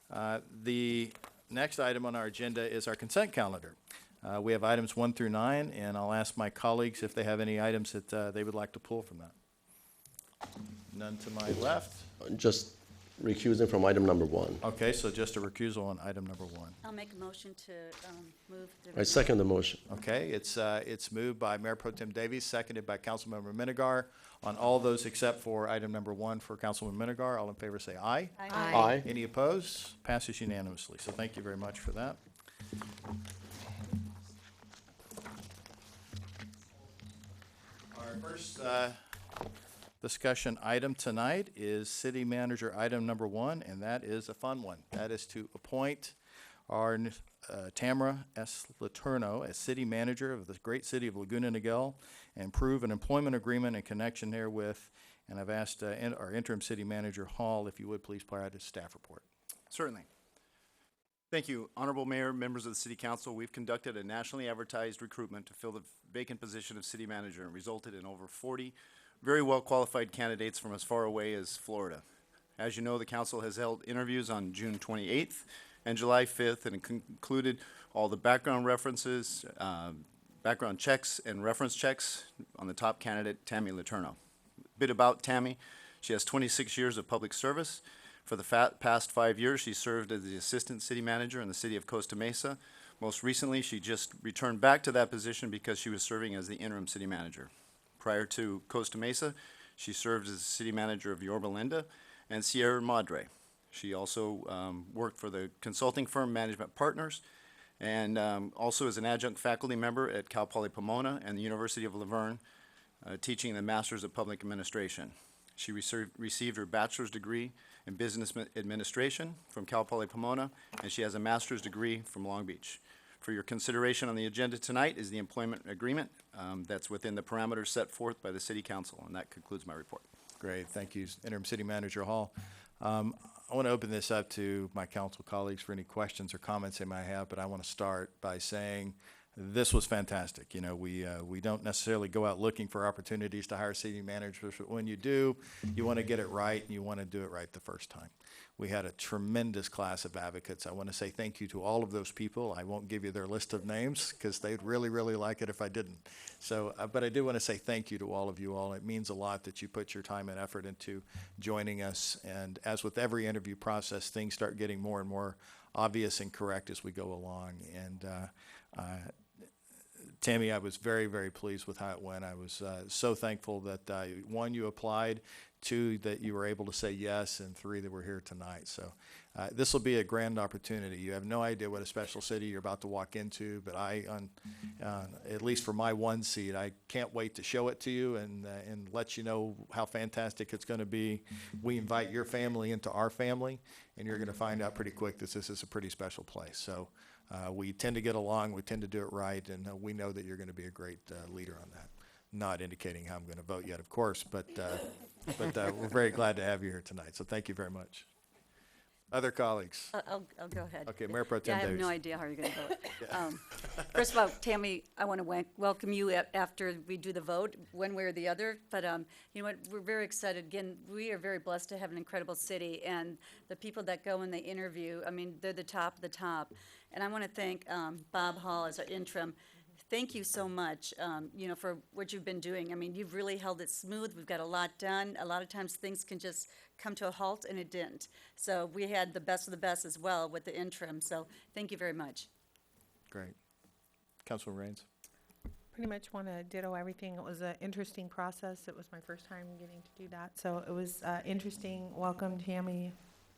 The next item on our agenda is our consent calendar. We have items 1 through 9, and I'll ask my colleagues if they have any items that they would like to pull from that. None to my left. Just recusing from item number 1. Okay, so just a recusal on item number 1. I'll make a motion to move the. I second the motion. Okay, it's moved by Mayor Pro Tem Davies, seconded by Councilmember Minigar. On all those except for item number 1 for Councilman Minigar, all in favor say aye. Aye. Aye. Any opposed? Passes unanimously. So thank you very much for that. Our first discussion item tonight is City Manager item number 1, and that is a fun one. That is to appoint our Tamara S. Letourneau as City Manager of the great city of Laguna Niguel and approve an employment agreement in connection therewith. And I've asked our interim City Manager Hall, if you would please provide a staff report. Certainly. Thank you. Honorable Mayor, members of the City Council, we've conducted a nationally advertised recruitment to fill the vacant position of City Manager and resulted in over 40 very well-qualified candidates from as far away as Florida. As you know, the council has held interviews on June 28th and July 5th and concluded all the background references, background checks and reference checks on the top candidate, Tammy Letourneau. A bit about Tammy. She has 26 years of public service. For the past 5 years, she served as the Assistant City Manager in the city of Costa Mesa. Most recently, she just returned back to that position because she was serving as the interim City Manager. Prior to Costa Mesa, she served as the City Manager of Yorba Linda and Sierra Madre. She also worked for the consulting firm Management Partners and also as an adjunct faculty member at Cal Poly Pomona and the University of La Verne, teaching the Masters of Public Administration. She received her bachelor's degree in Business Administration from Cal Poly Pomona, and she has a master's degree from Long Beach. For your consideration on the agenda tonight is the employment agreement that's within the parameters set forth by the City Council, and that concludes my report. Great, thank you, Interim City Manager Hall. I want to open this up to my council colleagues for any questions or comments they might have, but I want to start by saying this was fantastic. You know, we don't necessarily go out looking for opportunities to hire city managers, but when you do, you want to get it right, and you want to do it right the first time. We had a tremendous class of advocates. I want to say thank you to all of those people. I won't give you their list of names because they'd really, really like it if I didn't. So, but I do want to say thank you to all of you all. It means a lot that you put your time and effort into joining us. And as with every interview process, things start getting more and more obvious and correct as we go along. And Tammy, I was very, very pleased with how it went. I was so thankful that, one, you applied, two, that you were able to say yes, and three, that we're here tonight. So this will be a grand opportunity. You have no idea what a special city you're about to walk into, but at least for my one seat, I can't wait to show it to you and let you know how fantastic it's going to be. We invite your family into our family, and you're going to find out pretty quick that this is a pretty special place. So we tend to get along, we tend to do it right, and we know that you're going to be a great leader on that. Not indicating how I'm going to vote yet, of course, but we're very glad to have you here tonight. So thank you very much. Other colleagues? I'll go ahead. Okay, Mayor Pro Tem Yeah, I have Davies. no idea how you're going to vote. First of all, Tammy, I want to welcome you after we do the vote, one way or the other. But you know what? We're very excited. Again, we are very blessed to have an incredible city, and the people that go and they interview, I mean, they're the top of the top. And I want to thank Bob Hall as our interim. Thank you so much, you know, for what you've been doing. I mean, you've really held it smooth. We've got a lot done. A lot of times things can just come to a halt, and it didn't. So we had the best of the best as well with the interim. So thank you very much. Great. Councilman Raines? Pretty much want to ditto everything. It was an interesting process. It was my first time getting to do that. So it was interesting. Welcome, Tammy,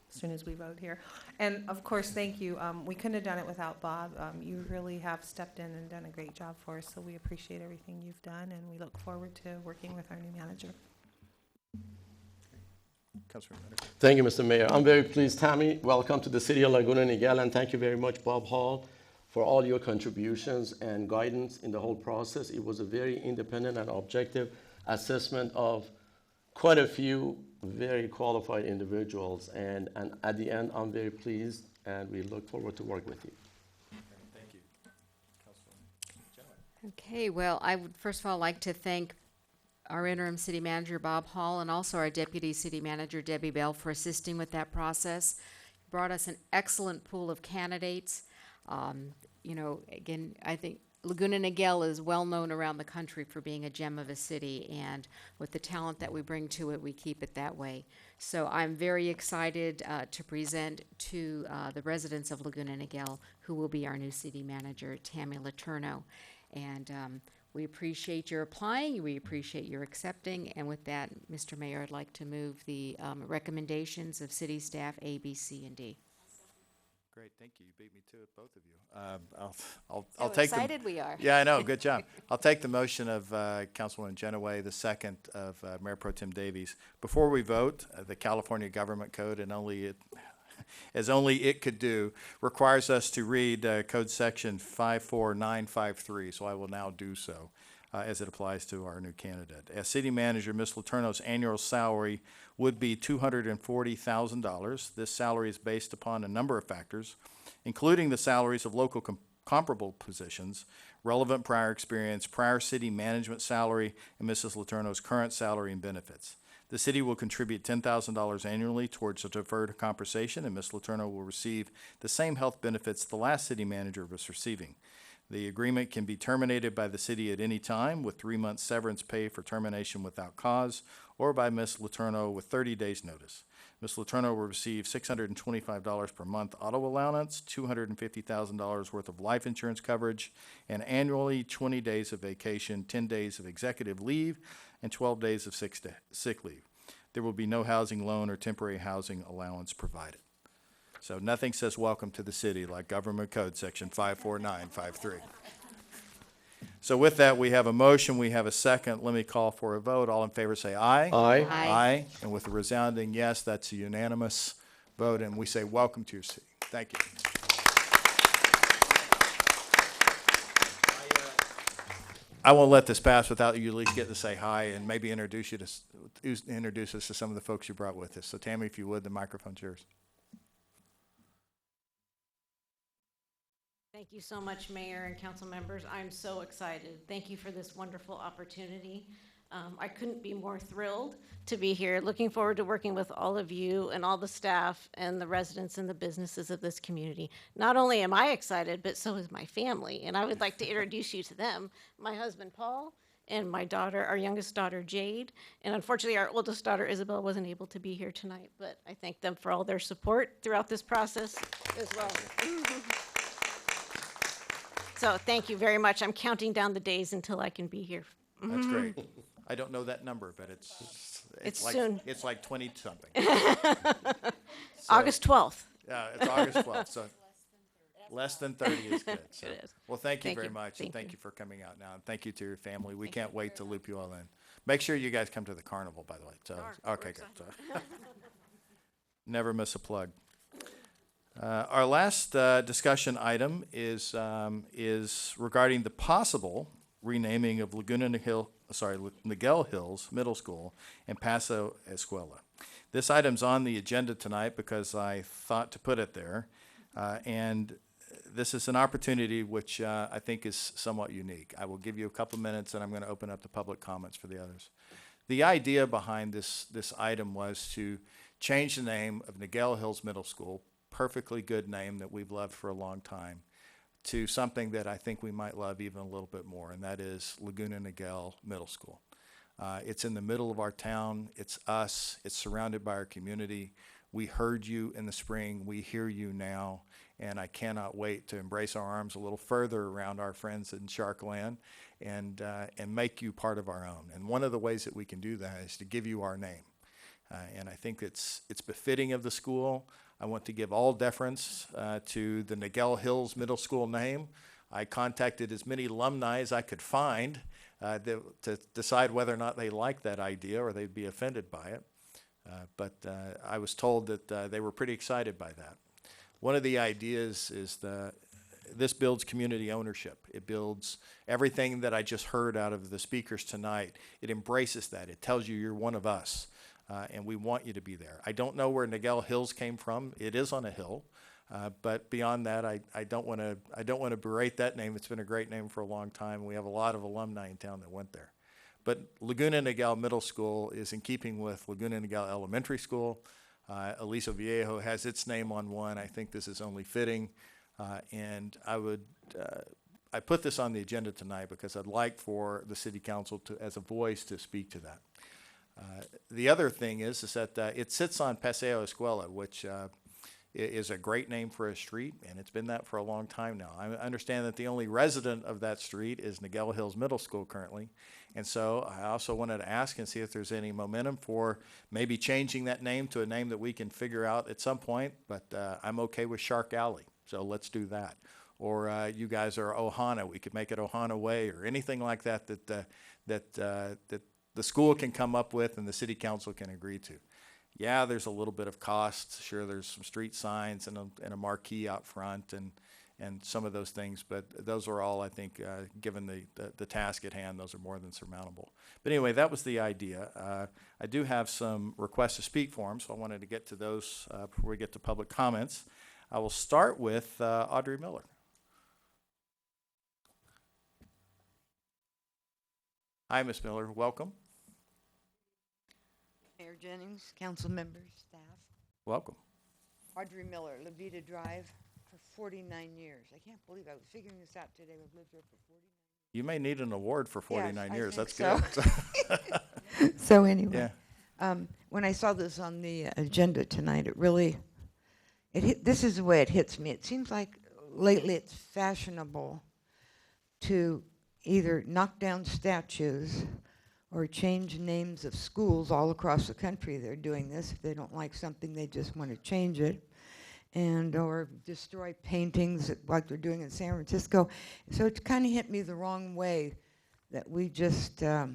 as soon as we vote here. And of course, thank you. We couldn't have done it without Bob. You really have stepped in and done a great job for us. So we appreciate everything you've done, and we look forward to working with our new manager. Councilman Renner. Thank you, Mr. Mayor. I'm very pleased. Tammy, welcome to the city of Laguna Niguel, and thank you very much, Bob Hall, for all your contributions and guidance in the whole process. It was a very independent and objective assessment of quite a few very qualified individuals, and at the end, I'm very pleased, and we look forward to work with you. Thank you. Councilwoman Jenner. Okay, well, I would first of all like to thank our interim city manager, Bob Hall, and also our deputy city manager, Debbie Bell, for assisting with that process. Brought us an excellent pool of candidates. You know, again, I think Laguna Niguel is well known around the country for being a gem of a city, and with the talent that we bring to it, we keep it that way. So I'm very excited to present to the residents of Laguna Niguel, who will be our new city manager, Tammy Letourneau. And we appreciate your applying, we appreciate your accepting, and with that, Mr. Mayor, I'd like to move the recommendations of city staff A, B, C, and D. Great, thank you. You beat me to it, both of you. I'll So take excited we are. Yeah, I know. Good job. I'll take the motion of Councilwoman Genoway, the second of Mayor Pro Tem Davies. Before we vote, the California Government Code, and as only it could do, requires us to read Code Section 54953. So I will now do so as it applies to our new candidate. As city manager, Ms. Letourneau's annual salary would be $240,000. This salary is based upon a number of factors, including the salaries of local comparable positions, relevant prior experience, prior city management salary, and Mrs. Letourneau's current salary and benefits. The city will contribute $10,000 annually towards a deferred compensation, and Ms. Letourneau will receive the same health benefits the last city manager was receiving. The agreement can be terminated by the city at any time with 3 months severance pay for termination without cause, or by Ms. Letourneau with 30 days' notice. Ms. Letourneau will receive $625 per month auto allowance, $250,000 worth of life insurance coverage, and annually 20 days of vacation, 10 days of executive leave, and 12 days of sick leave. There will be no housing loan or temporary housing allowance provided. So nothing says welcome to the city like Government Code Section 54953. So with that, we have a motion, we have a second. Let me call for a vote. All in favor say aye. Aye. Aye. And with a resounding yes, that's a unanimous vote, and we say welcome to your city. Thank you. I won't let this pass without you at least getting to say hi and maybe introduce us to some of the folks you brought with us. So Tammy, if you would, the microphone's yours. Thank you so much, Mayor and council members. I'm so excited. Thank you for this wonderful opportunity. I couldn't be more thrilled to be here. Looking forward to working with all of you and all the staff and the residents and the businesses of this community. Not only am I excited, but so is my family. And I would like to introduce you to them. My husband, Paul, and my daughter, our youngest daughter, Jade. And unfortunately, our oldest daughter, Isabel, wasn't able to be here tonight, but I thank them for all their support throughout this process as well. So thank you very much. I'm counting down the days until I can be here. That's great. I don't know that number, but it's like, soon. It's like 20 something. August 12th. Yeah, it's August 12th, so less than 30 is good. So. It is. Well, thank you Thank very you. much, and Thank thank you. you for coming out now, and thank you to your family. We can't wait to loop you all in. Make sure you guys come to the carnival, by the way. So, okay, good. So. Never miss a plug. Our last discussion item is regarding the possible renaming of Niguel Hills Middle School and Paso Escuela. This item's on the agenda tonight because I thought to put it there, and this is an opportunity which I think is somewhat unique. I will give you a couple minutes, and I'm going to open up the public comments for the others. The idea behind this item was to change the name of Niguel Hills Middle School, perfectly good name that we've loved for a long time, to something that I think we might love even a little bit more, and that is Laguna Niguel Middle School. It's in the middle of our town. It's us. It's surrounded by our community. We heard you in the spring. We hear you now, and I cannot wait to embrace our arms a little further around our friends in Sharkland and make you part of our own. And one of the ways that we can do that is to give you our name. And I think it's befitting of the school. I want to give all deference to the Niguel Hills Middle School name. I contacted as many alumni as I could find to decide whether or not they liked that idea or they'd be offended by it. But I was told that they were pretty excited by that. One of the ideas is this builds community ownership. It builds everything that I just heard out of the speakers tonight. It embraces that. It tells you you're one of us. And we want you to be there. I don't know where Niguel Hills came from. It is on a hill, but beyond that, I don't want to berate that name. It's been a great name for a long time. We have a lot of alumni in town that went there. But Laguna Niguel Middle School is in keeping with Laguna Niguel Elementary School. Aliso Viejo has its name on one. I think this is only fitting, and I put this on the agenda tonight because I'd like for the City Council to, as a voice, to speak to that. The other thing is that it sits on Paseo Escuela, which is a great name for a street, and it's been that for a long time now. I understand that the only resident of that street is Niguel Hills Middle School currently, and so I also wanted to ask and see if there's any momentum for maybe changing that name to a name that we can figure out at some point, but I'm okay with Shark Alley, so let's do that. Or you guys are Ohana, we could make it Ohana Way, or anything like that that the school can come up with and the city council can agree to. Yeah, there's a little bit of cost. Sure, there's some street signs and a marquee out front and some of those things, but those are all, I think, given the task at hand, those are more than surmountable. But anyway, that was the idea. I do have some requests to speak forms, so I wanted to get to those before we get to public comments. I will start with Audrey Miller. Hi, Ms. Miller. Welcome. Mayor Jennings, council members, staff. Welcome. Audrey Miller, Levita Drive, for 49 years. I can't believe I was figuring this out today. I've lived here for 49 years. You may need an award for 49 Yes, years. I That's think good. So anyway, Yeah. when I saw this on the agenda tonight, this is the way it hits me. It seems like lately it's fashionable to either knock down statues or change names of schools all across the country. They're doing this. If they don't like something, they just want to change it. Or destroy paintings like they're doing in San Francisco. So it kind of hit me the wrong way that we just, I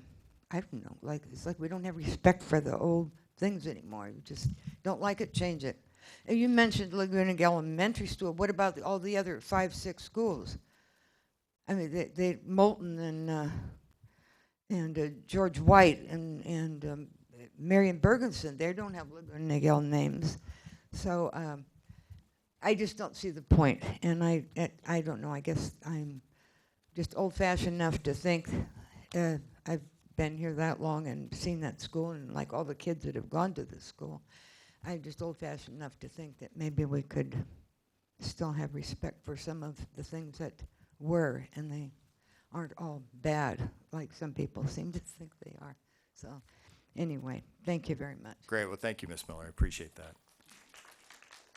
don't know, it's like we don't have respect for the old things anymore. We just don't like it, change it. And you mentioned Laguna Niguel Elementary School. What about all the other 5, 6 schools? I mean, they Moulton and George White and Marion Bergensen, they don't have Laguna Niguel names. So I just don't see the point. And I don't know, I guess I'm just old-fashioned enough to think, I've been here that long and seen that school, and like all the kids that have gone to this school, I'm just old-fashioned enough to think that maybe we could still have respect for some of the things that were, and they aren't all bad, like some people seem to think they are. So anyway, thank you very much. Great. Well, thank you, Ms. Miller. I appreciate that.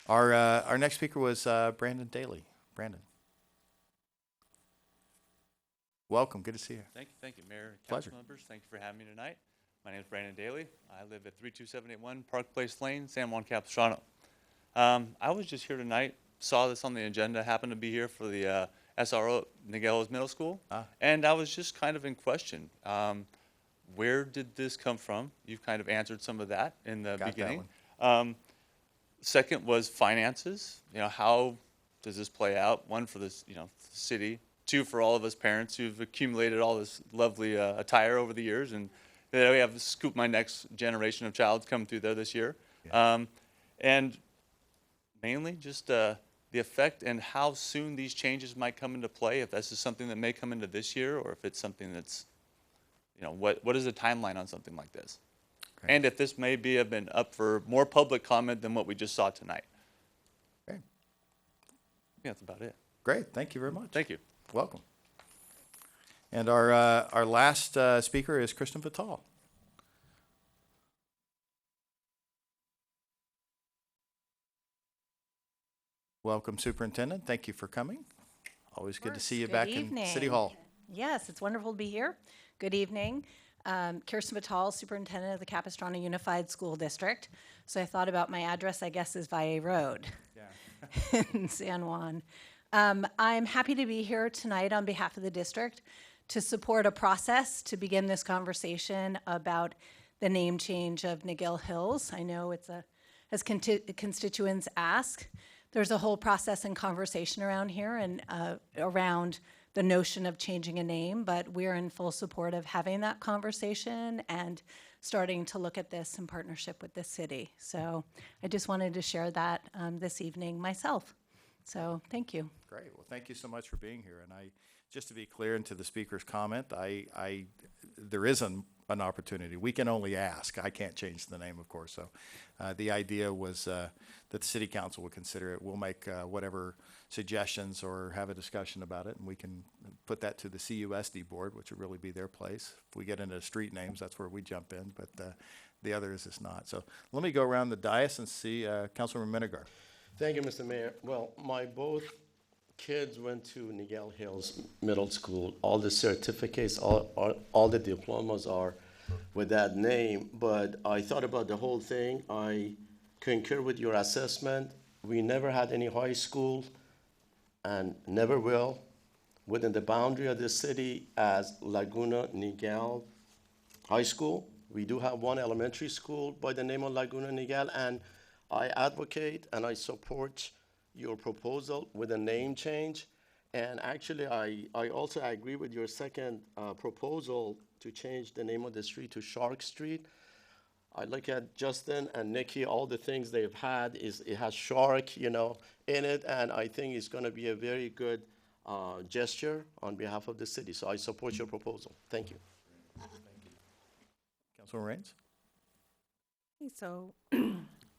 Our next speaker was Brandon Daly. Brandon. Welcome. Good to see you. Thank you, Mayor and Pleasure. council members. Thank you for having me tonight. My name is Brandon Daly. I live at 32781 Park Place Lane, San Juan Capistrano. I was just here tonight, saw this on the agenda, happened to be here for the SRO at Niguel Middle School, and I was just kind of in question. Where did this come from? You've kind of answered some of that in the Got that beginning. Second was finances. You know, how does this play out? One for this, city. Two for all of us parents who've accumulated all this lovely attire over the years, and we have Scoop My next generation of child come through there this year. Yeah. And mainly just the effect and how soon these changes might come into play, if this is something that may come into this year, or if it's something that's, what is the timeline on something like this? Okay. And if this may have been up for more public comment than what we just saw tonight. Okay. Yeah, that's about it. Great. Thank you very much. Thank you. Welcome. And our last speaker is Kristen Vital. Welcome, Superintendent. Thank you for coming. Always good to see you back in City Hall. Yes, it's wonderful to be here. Good evening. Kirsten Vital, Superintendent of the Capistrano Unified School District. So I thought about my address, I guess, is Valle Road in San Juan. I'm happy to be here tonight on behalf of the district to support a process to begin this conversation about the name change of Niguel Hills. I know it's as constituents ask, there's a whole process and conversation around here and around the notion of changing a name, but we're in full support of having that conversation and starting to look at this in partnership with the city. So I just wanted to share that this evening myself. So thank you. Great. Well, thank you so much for being here. And just to be clear into the speaker's comment, there is an opportunity. We can only ask. I can't change the name, of course. So the idea was that the city council would consider it. We'll make whatever suggestions or have a discussion about it, and we can put that to the CUSD board, which would really be their place. If we get into street names, that's where we jump in, but the others is not. So let me go around the dais and see Councilman Minigar. Thank you, Mr. Mayor. Well, my both kids went to Niguel Hills Middle School. All the certificates, all the diplomas are with that name, but I thought about the whole thing. I concur with your assessment. We never had any high school and never will within the boundary of the city as Laguna Niguel High School. We do have one elementary school by the name of Laguna Niguel, and I advocate and I support your proposal with a name change. And actually, I also agree with your second proposal to change the name of the street to Shark Street. I look at Justin and Nikki, all the things they've had, it has shark, in it, and I think it's going to be a very good gesture on behalf of the city. So I support your proposal. Thank you. Thank you. Councilman Raines? So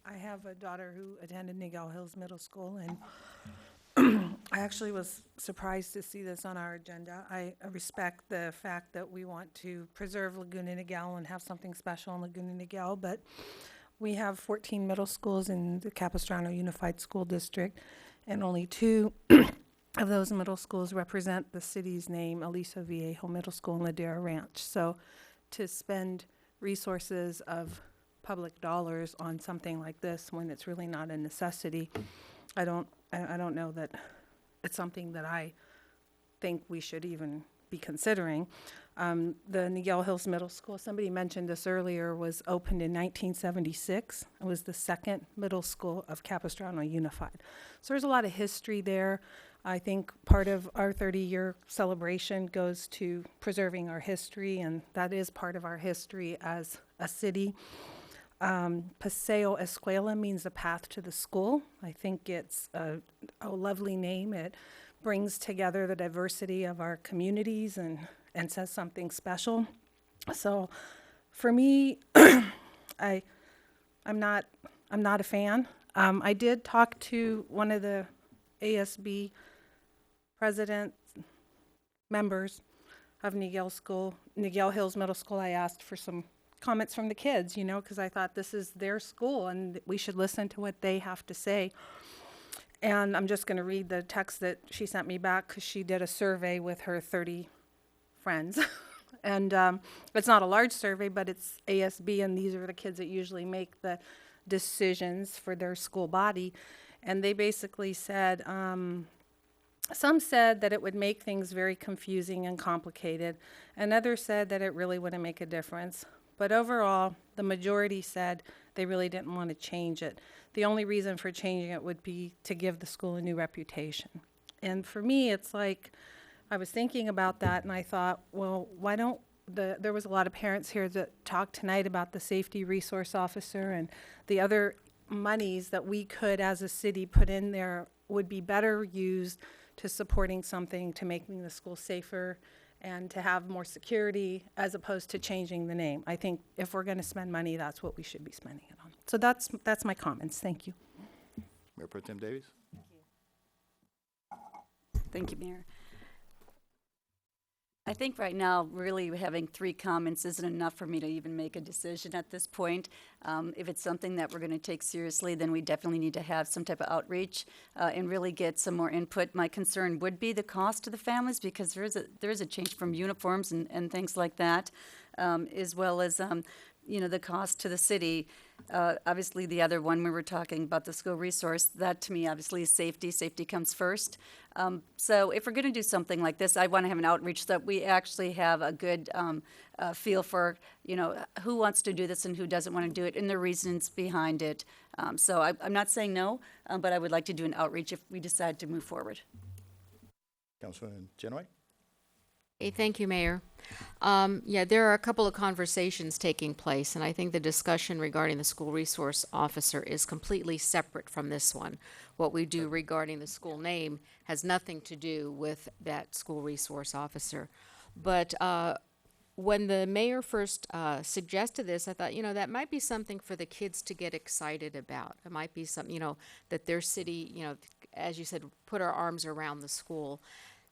I have a daughter who attended Niguel Hills Middle School, and I actually was surprised to see this on our agenda. I respect the fact that we want to preserve Laguna Niguel and have something special in Laguna Niguel, but we have 14 middle schools in the Capistrano Unified School District, and only 2 of those middle schools represent the city's name, Aliso Viejo Middle School and Ladera Ranch. So to spend resources of public dollars on something like this when it's really not a necessity, I don't know that it's something that I think we should even be considering. The Niguel Hills Middle School, somebody mentioned this earlier, was opened in 1976. It was the second middle school of Capistrano Unified. So there's a lot of history there. I think part of our 30-year celebration goes to preserving our history, and that is part of our history as a city. Paseo Escuela means the path to the school. I think it's a lovely name. It brings together the diversity of our communities and says something special. So for me, I'm not a fan. I did talk to one of the ASB president members of Niguel Hills Middle School. I asked for some comments from the kids, because I thought this is their school and we should listen to what they have to say. And I'm just going to read the text that she sent me back because she did a survey with her 30 friends. And it's not a large survey, but it's ASB, and these are the kids that usually make the decisions for their school body. And they basically said, some said that it would make things very confusing and complicated, and others said that it really wouldn't make a difference. But overall, the majority said they really didn't want to change it. The only reason for changing it would be to give the school a new reputation. And for me, it's like, I was thinking about that, and I thought, well, why don't there was a lot of parents here that talked tonight about the safety resource officer, and the other monies that we could as a city put in there would be better used to supporting something to making the school safer and to have more security, as opposed to changing the name. I think if we're going to spend money, that's what we should be spending it on. So that's my comments. Thank you. Mayor Pro Tem Davies? Thank you, Mayor. I think right now, really having 3 comments isn't enough for me to even make a decision at this point. If it's something that we're going to take seriously, then we definitely need to have some type of outreach and really get some more input. My concern would be the cost to the families, because there is a change from uniforms and things like that, as well as the cost to the city. Obviously, the other one, we were talking about the school resource, that to me obviously is safety. Safety comes first. So if we're going to do something like this, I want to have an outreach so that we actually have a good feel for, who wants to do this and who doesn't want to do it, and the reasons behind it. So I'm not saying no, but I would like to do an outreach if we decide to move forward. Councilwoman Genoway? Hey, thank you, Mayor. Yeah, there are a couple of conversations taking place, and I think the discussion regarding the school resource officer is completely separate from this one. What we do regarding the school name has nothing to do with that school resource officer. But when the mayor first suggested this, I thought, that might be something for the kids to get excited about. It might be something, that their city, as you said, put our arms around the school.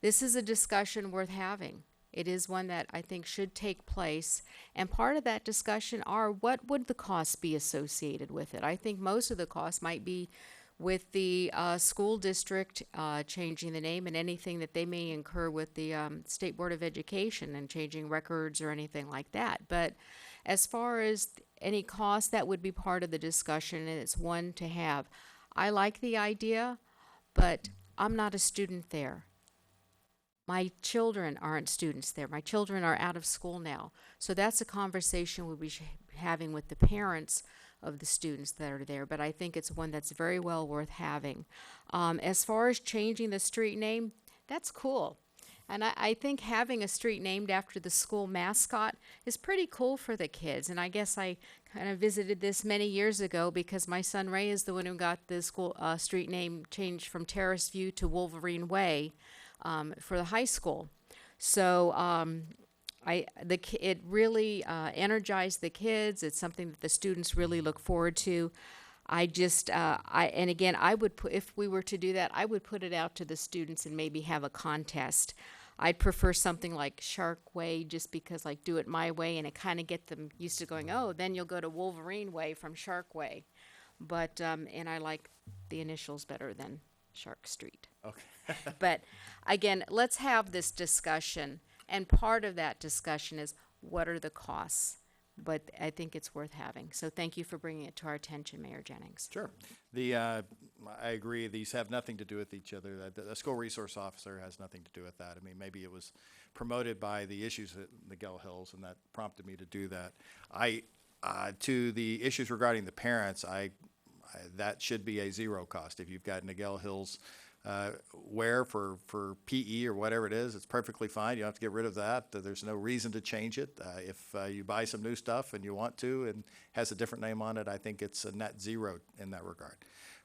This is a discussion worth having. It is one that I think should take place. And part of that discussion are, what would the costs be associated with it? I think most of the costs might be with the school district changing the name, and anything that they may incur with the State Board of Education and changing records or anything like that. But as far as any cost, that would be part of the discussion, and it's one to have. I like the idea, but I'm not a student there. My children aren't students there. My children are out of school now. So that's a conversation we'll be having with the parents of the students that are there. But I think it's one that's very well worth having. As far as changing the street name, that's cool. And I think having a street named after the school mascot is pretty cool for the kids. And I guess I kind of visited this many years ago because my son Ray is the one who got the school street name changed from Terrace View to Wolverine Way. For the high school. So it really energized the kids. It's something that the students really look forward to. I would put, if we were to do that, I would put it out to the students and maybe have a contest. I'd prefer something like Shark Way, just because do it my way, and it kind of get them used to going, oh, then you'll go to Wolverine Way from Shark Way. But, and I like the initials better than Shark Street. Okay. But again, let's have this discussion, and part of that discussion is, what are the costs? But I think it's worth having. So thank you for bringing it to our attention, Mayor Jennings. Sure. I agree. These have nothing to do with each other. The school resource officer has nothing to do with that. I mean, maybe it was promoted by the issues at Niguel Hills, and that prompted me to do that. To the issues regarding the parents, that should be a zero cost. If you've got Niguel Hills wear for PE or whatever it is, it's perfectly fine. You don't have to get rid of that. There's no reason to change it. If you buy some new stuff and you want to and has a different name on it, I think it's a net zero in that regard.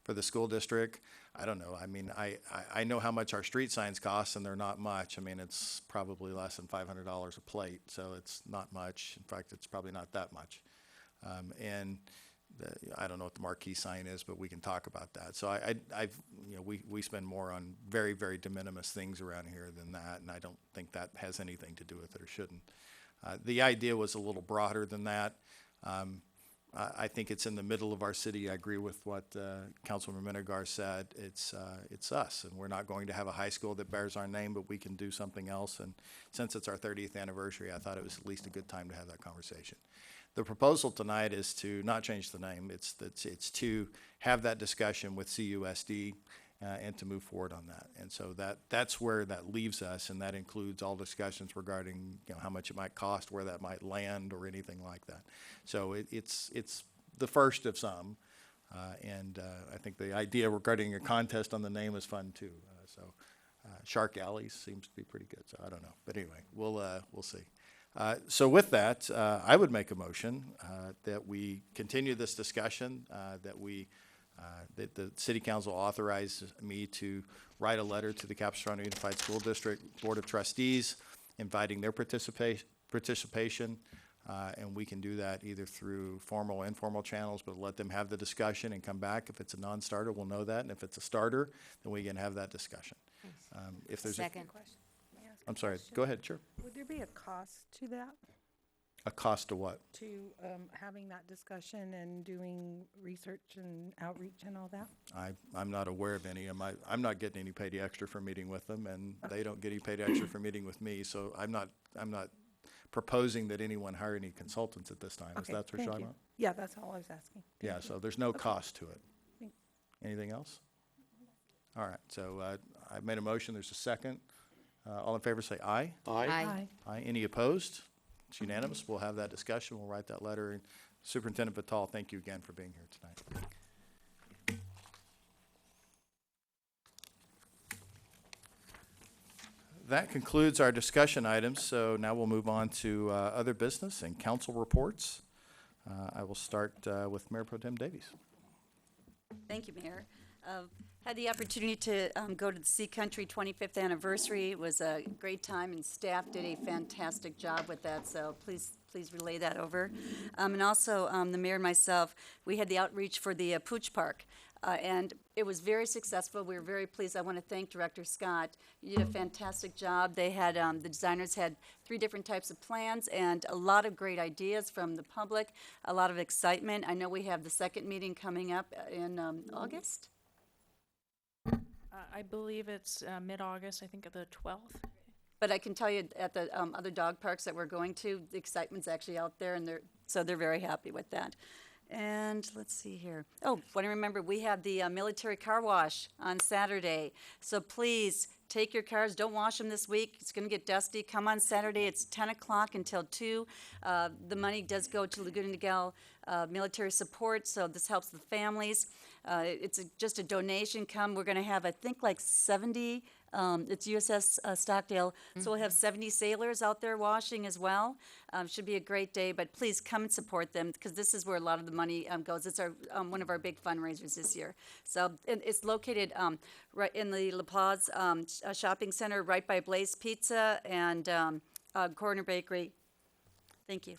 For the school district, I don't know. I mean, I know how much our street signs cost, and they're not much. I mean, it's probably less than $500 a plate, so it's not much. In fact, it's probably not that much. I don't know what the marquee sign is, but we can talk about that. So we spend more on very, very de minimis things around here than that, and I don't think that has anything to do with it or shouldn't. The idea was a little broader than that. I think it's in the middle of our city. I agree with what Councilman Minigar said. It's us, and we're not going to have a high school that bears our name, but we can do something else. And since it's our 30th anniversary, I thought it was at least a good time to have that conversation. The proposal tonight is to not change the name. It's to have that discussion with CUSD and to move forward on that. And so that's where that leaves us, and that includes all discussions regarding how much it might cost, where that might land, or anything like that. So it's the first of some, and I think the idea regarding a contest on the name is fun too. Shark Alley seems to be pretty good. So I don't know, but anyway, we'll see. So with that, I would make a motion that we continue this discussion, that the City Council authorizes me to write a letter to the Capistrano Unified School District Board of Trustees, inviting their participation, and we can do that either through formal or informal channels, but let them have the discussion and come back. If it's a non-starter, we'll know that, and if it's a starter, then we can have that discussion. If there's Second. I'm sorry, go ahead, sure. Would there be a cost to that? A cost to what? To having that discussion and doing research and outreach and all that? I'm not aware of any. I'm not getting any paid extra for meeting with them, and they don't get any paid extra for meeting with me. So I'm not proposing that anyone hire any consultants at this time. Okay, Is that what you're thank talking you. about? Yeah, that's all I was asking. Yeah. Thank you. So there's no cost to it. Thank- Anything else? All right. So I've made a motion. There's a second. All in favor, say aye. Aye. Aye. Aye. Any opposed? It's unanimous. We'll have that discussion. We'll write that letter. And Superintendent Vitale, thank you again for being here tonight. That concludes our discussion items. So now we'll move on to other business and council reports. I will start with Mayor Pro Tem Davies. Thank you, Mayor. Had the opportunity to go to the Sea Country 25th anniversary. It was a great time, and staff did a fantastic job with that, so please relay that over. And also, the mayor and myself, we had the outreach for the Pooch Park, and it was very successful. We were very pleased. I want to thank Director Scott. You did a fantastic job. They had, the designers had 3 different types of plans and a lot of great ideas from the public, a lot of excitement. I know we have the second meeting coming up in August. I believe it's mid-August, I think the 12th. But I can tell you at the other dog parks that we're going to, the excitement's actually out there, and they're very happy with that. And let's see here. Oh, want to remember, we have the military car wash on Saturday. So please take your cars. Don't wash them this week. It's going to get dusty. Come on Saturday. It's 10 o'clock until 2. The money does go to Laguna Niguel military support, so this helps the families. It's just a donation. Come. We're going to have, I think, like 70. It's USS Stockdale, so we'll have 70 sailors out there washing as well. Should be a great day, but please come and support them because this is where a lot of the money goes. It's our one of our big fundraisers this year. So it's located right in the La Paz shopping center, right by Blaze Pizza and Corner Bakery. Thank you.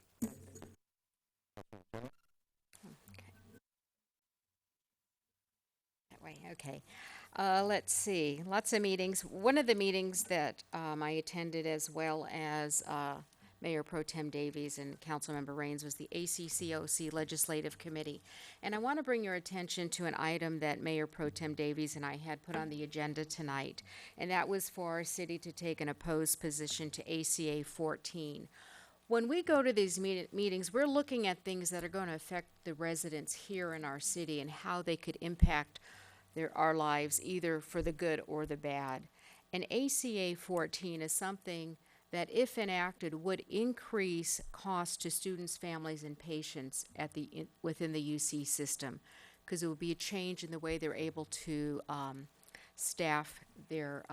That way, okay. Let's see, lots of meetings. One of the meetings that I attended as well as Mayor Pro Tem Davies and Councilmember Raines was the ACCOC Legislative Committee. And I want to bring your attention to an item that Mayor Pro Tem Davies and I had put on the agenda tonight, and that was for our city to take an opposed position to ACA 14. When we go to these meetings, we're looking at things that are going to affect the residents here in our city and how they could impact our lives, either for the good or the bad. And ACA 14 is something that, if enacted, would increase costs to students, families, and patients within the UC system, because it would be a change in the way they're able to staff their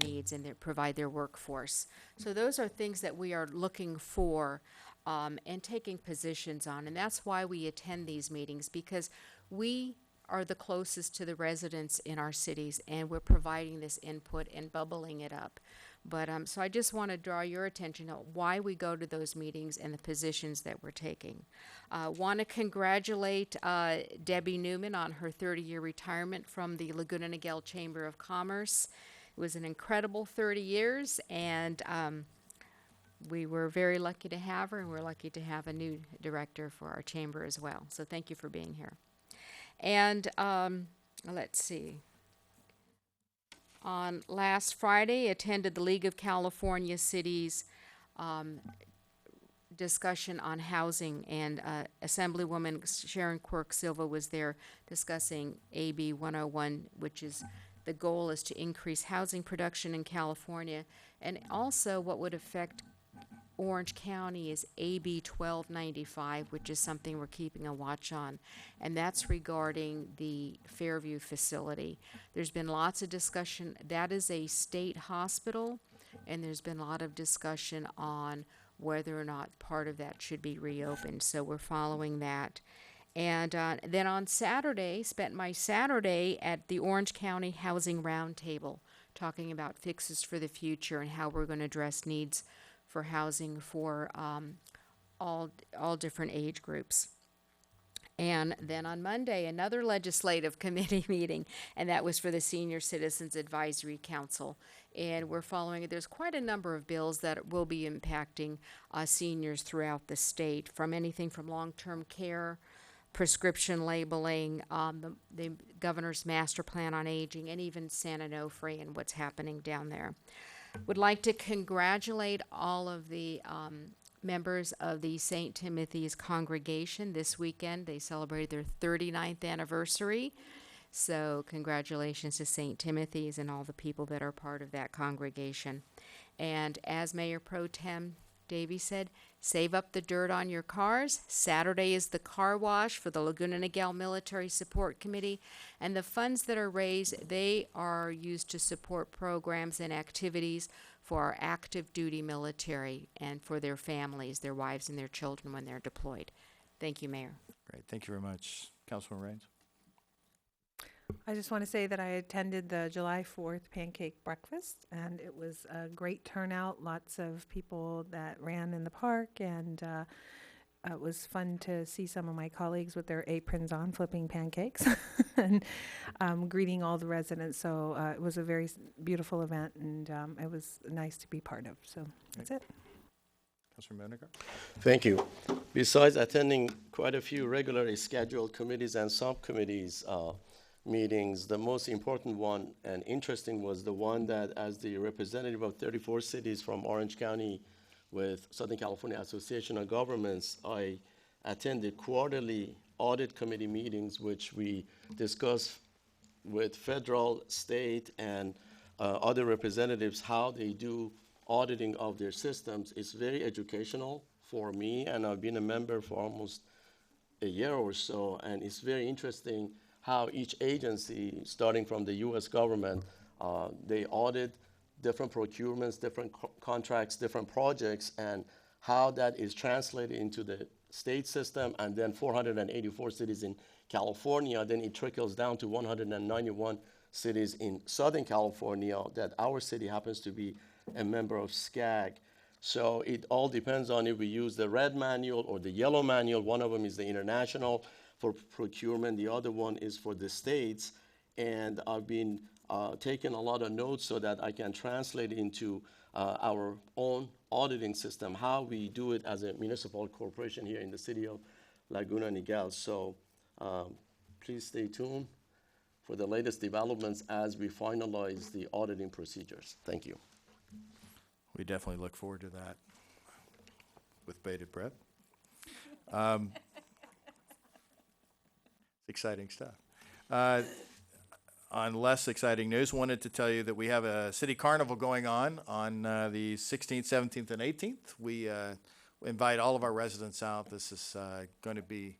needs and provide their workforce. So those are things that we are looking for and taking positions on, and that's why we attend these meetings, because we are the closest to the residents in our cities, and we're providing this input and bubbling it up. But so I just want to draw your attention to why we go to those meetings and the positions that we're taking. Want to congratulate Debbie Newman on her 30-year retirement from the Laguna Niguel Chamber of Commerce. It was an incredible 30 years, and we were very lucky to have her, and we're lucky to have a new director for our chamber as well. So thank you for being here. And let's see. On last Friday, attended the League of California Cities discussion on housing, and Assemblywoman Sharon Quirk Silva was there discussing AB 101, which is the goal is to increase housing production in California, and also what would affect Orange County is AB 1295, which is something we're keeping a watch on, and that's regarding the Fairview facility. There's been lots of discussion. That is a state hospital, and there's been a lot of discussion on whether or not part of that should be reopened. So we're following that. And then on Saturday, spent my Saturday at the Orange County Housing Roundtable, talking about fixes for the future and how we're going to address needs for housing for all different age groups. And then on Monday, another legislative committee meeting, and that was for the Senior Citizens Advisory Council. And we're following it. There's quite a number of bills that will be impacting seniors throughout the state, from anything from long-term care, prescription labeling, the governor's master plan on aging, and even San Onofre and what's happening down there. Would like to congratulate all of the members of the St. Timothy's congregation this weekend. They celebrated their 39th anniversary. So congratulations to St. Timothy's and all the people that are part of that congregation. And as Mayor Pro Tem Davey said, save up the dirt on your cars. Saturday is the car wash for the Laguna Niguel Military Support Committee, and the funds that are raised, they are used to support programs and activities for our active duty military and for their families, their wives and their children when they're deployed. Thank you, Mayor. Great, thank you very much. Councilman Raines. I just want to say that I attended the July 4th pancake breakfast, and it was a great turnout. Lots of people that ran in the park, and it was fun to see some of my colleagues with their aprons on flipping pancakes and greeting all the residents. So it was a very beautiful event, and it was nice to be part of. So that's it. Councilor Mendigar. Thank you. Besides attending quite a few regularly scheduled committees and subcommittees meetings, the most important one and interesting was the one that, as the representative of 34 cities from Orange County with Southern California Association of Governments, I attended quarterly audit committee meetings, which we discuss with federal, state, and other representatives how they do auditing of their systems. It's very educational for me, and I've been a member for almost a year or so, and it's very interesting how each agency, starting from the U.S. government, they audit different procurements, different contracts, different projects, and how that is translated into the state system, and then 484 cities in California. Then it trickles down to 191 cities in Southern California that our city happens to be a member of SCAG. So it all depends on if we use the red manual or the yellow manual. One of them is the international for procurement. The other one is for the states. And I've been taking a lot of notes so that I can translate into our own auditing system, how we do it as a municipal corporation here in the city of Laguna Niguel. So please stay tuned for the latest developments as we finalize the auditing procedures. Thank you. We definitely look forward to that with bated breath. Exciting stuff. On less exciting news, wanted to tell you that we have a city carnival going on the 16th, 17th, and 18th. We invite all of our residents out. This is going to be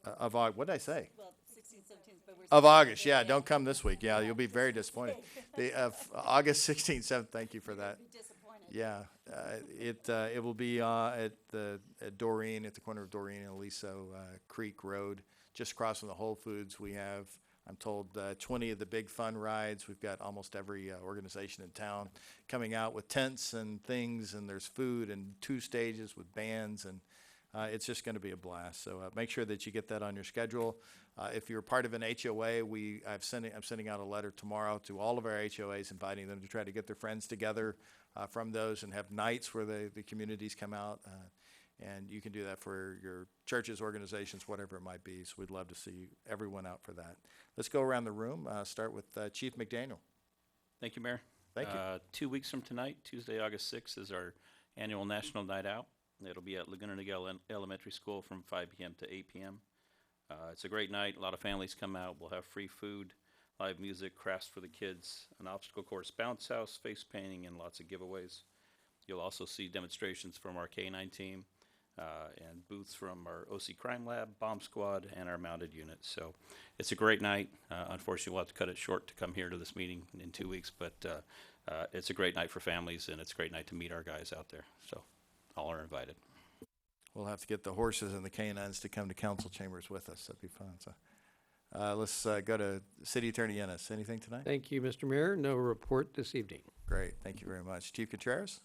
of August. What did I say? Well, 16th, 17th, but we're of August. Yeah, don't come this week. Yeah, you'll be very disappointed. The August 16th, 17th. Thank you for that. Yeah, it will be at Doreen, at the corner of Doreen and Aliso Creek Road, just across from the Whole Foods. We have, I'm told, 20 of the big fun rides. We've got almost every organization in town coming out with tents and things, and there's food and 2 stages with bands, and It's just going to be a blast. So make sure that you get that on your schedule. If you're part of an HOA, I'm sending out a letter tomorrow to all of our HOAs, inviting them to try to get their friends together from those and have nights where the communities come out. And you can do that for your churches, organizations, whatever it might be. So we'd love to see everyone out for that. Let's go around the room. Start with Chief McDaniel. Thank you, Mayor. Thank you. 2 weeks from tonight, Tuesday, August 6th, is our annual National Night Out. It'll be at Laguna Niguel Elementary School from 5 p.m. to 8 p.m. It's a great night. A lot of families come out. We'll have free food, live music, crafts for the kids, an obstacle course bounce house, face painting, and lots of giveaways. You'll also see demonstrations from our K-9 team and booths from our OC Crime Lab, Bomb Squad, and our mounted unit. So it's a great night. Unfortunately, we'll have to cut it short to come here to this meeting in 2 weeks, but it's a great night for families, and it's a great night to meet our guys out there. So all are invited. We'll have to get the horses and the canines to come to council chambers with us. That'd be fun. So let's go to City Attorney Ennis. Anything tonight? Thank you, Mr. Mayor. No report this evening. Great. Thank you very much. Chief Contreras?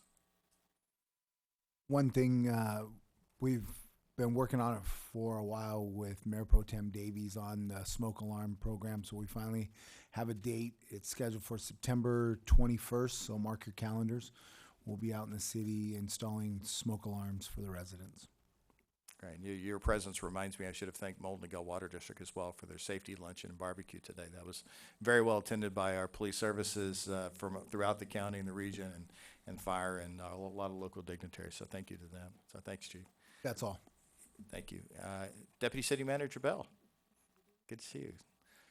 One thing we've been working on it for a while with Mayor Pro Tem Davies on the smoke alarm program, so we finally have a date. It's scheduled for September 21st, so mark your calendars. We'll be out in the city installing smoke alarms for the residents. Great. Your presence reminds me I should have thanked Molden Niguel Water District as well for their safety luncheon and barbecue today. That was very well attended by our police services from throughout the county and the region, and fire, and a lot of local dignitaries. So thank you to them. So thanks, Chief. That's all. Thank you. Deputy City Manager Bell. Good to see you.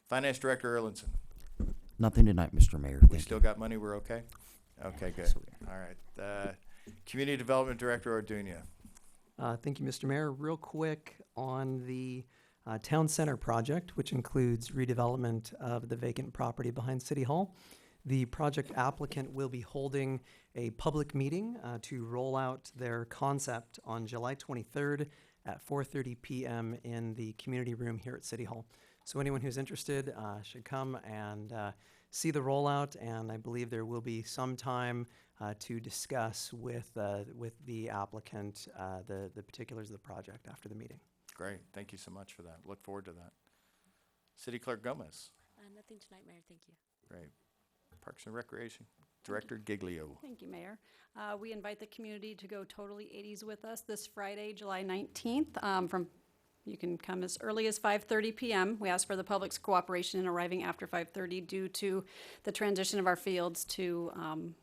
Finance Director Erlinson. Nothing tonight, Mr. Mayor. We still got money. We're okay? Okay, good. All right. Community Development Director Orduña. Thank you, Mr. Mayor. Real quick on the Town Center project, which includes redevelopment of the vacant property behind City Hall. The project applicant will be holding a public meeting to roll out their concept on July 23rd at 4:30 p.m. in the community room here at City Hall. So anyone who's interested should come and see the rollout, and I believe there will be some time to discuss with the applicant the particulars of the project after the meeting. Great. Thank you so much for that. Look forward to that. City Clerk Gomez. Nothing tonight, Mayor. Thank you. Great. Parks and Recreation Director Giglio. Thank you, Mayor. We invite the community to go totally 80s with us this Friday, July 19th. You can come as early as 5:30 p.m. We ask for the public's cooperation in arriving after 5:30 due to the transition of our fields to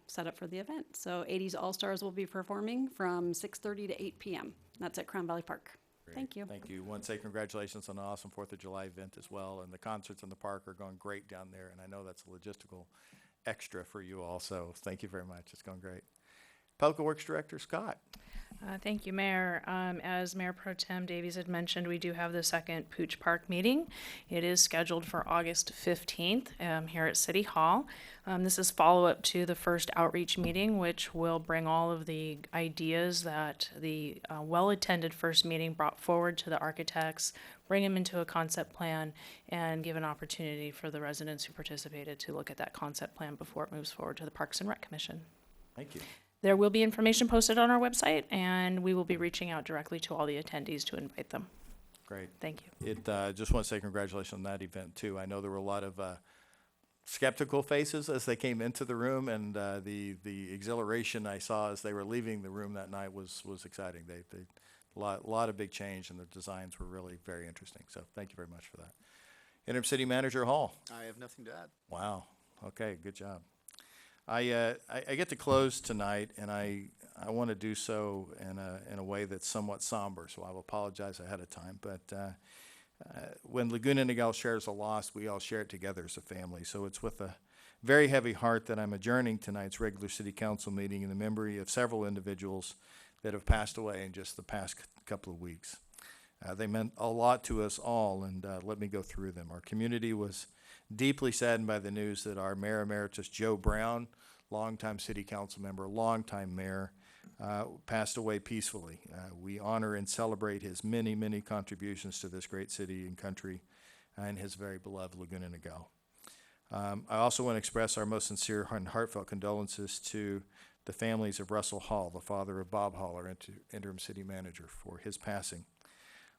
set up for the event. So 80s All-Stars will be performing from 6:30 to 8 p.m. That's at Crown Valley Park. Great. Thank you. Thank you. Want to say congratulations on an awesome 4th of July event as well. And the concerts in the park are going great down there. And I know that's a logistical extra for you all. So thank you very much. It's going great. Public Works Director Scott. Thank you, Mayor. As Mayor Pro Tem Davies had mentioned, we do have the second Pooch Park meeting. It is scheduled for August 15th here at City Hall. This is follow-up to the first outreach meeting, which will bring all of the ideas that the well-attended first meeting brought forward to the architects, bring them into a concept plan, and give an opportunity for the residents who participated to look at that concept plan before it moves forward to the Parks and Rec Commission. Thank you. There will be information posted on our website, and we will be reaching out directly to all the attendees to invite them. Great. Thank you. Just want to say congratulations on that event, too. I know there were a lot of skeptical faces as they came into the room, and the exhilaration I saw as they were leaving the room that night was exciting. A lot of big change, and the designs were really very interesting. So thank you very much for that. Interim City Manager Hall. I have nothing to add. Wow. Okay, good job. I get to close tonight, and I want to do so in a way that's somewhat somber, so I'll apologize ahead of time. But when Laguna Niguel shares a loss, we all share it together as a family. So it's with a very heavy heart that I'm adjourning tonight's regular city council meeting in the memory of several individuals that have passed away in just the past couple of weeks. They meant a lot to us all, and let me go through them. Our community was deeply saddened by the news that our Mayor Emeritus Joe Brown, longtime city council member, longtime mayor, passed away peacefully. We honor and celebrate his many, many contributions to this great city and country and his very beloved Laguna Niguel. I also want to express our most sincere and heartfelt condolences to the families of Russell Hall, the father of Bob Hall, our interim city manager, for his passing.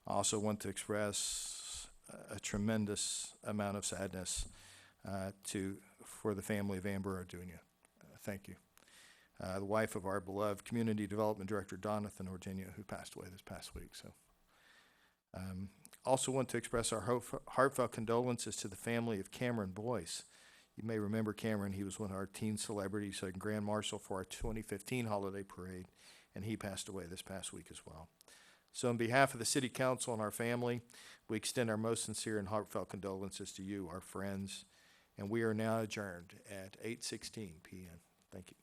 I also want to express a tremendous amount of sadness for the family of Amber Ardunia. Thank you. The wife of our beloved Community Development Director, Donathan Ordunia, who passed away this past week. So, also want to express our heartfelt condolences to the family of Cameron Boyce. You may remember Cameron. He was one of our teen celebrities, a Grand Marshal for our 2015 holiday parade, and he passed away this past week as well. So on behalf of the City Council and our family, we extend our most sincere and heartfelt condolences to you, our friends, and we are now adjourned at 8:16 p.m. Thank you.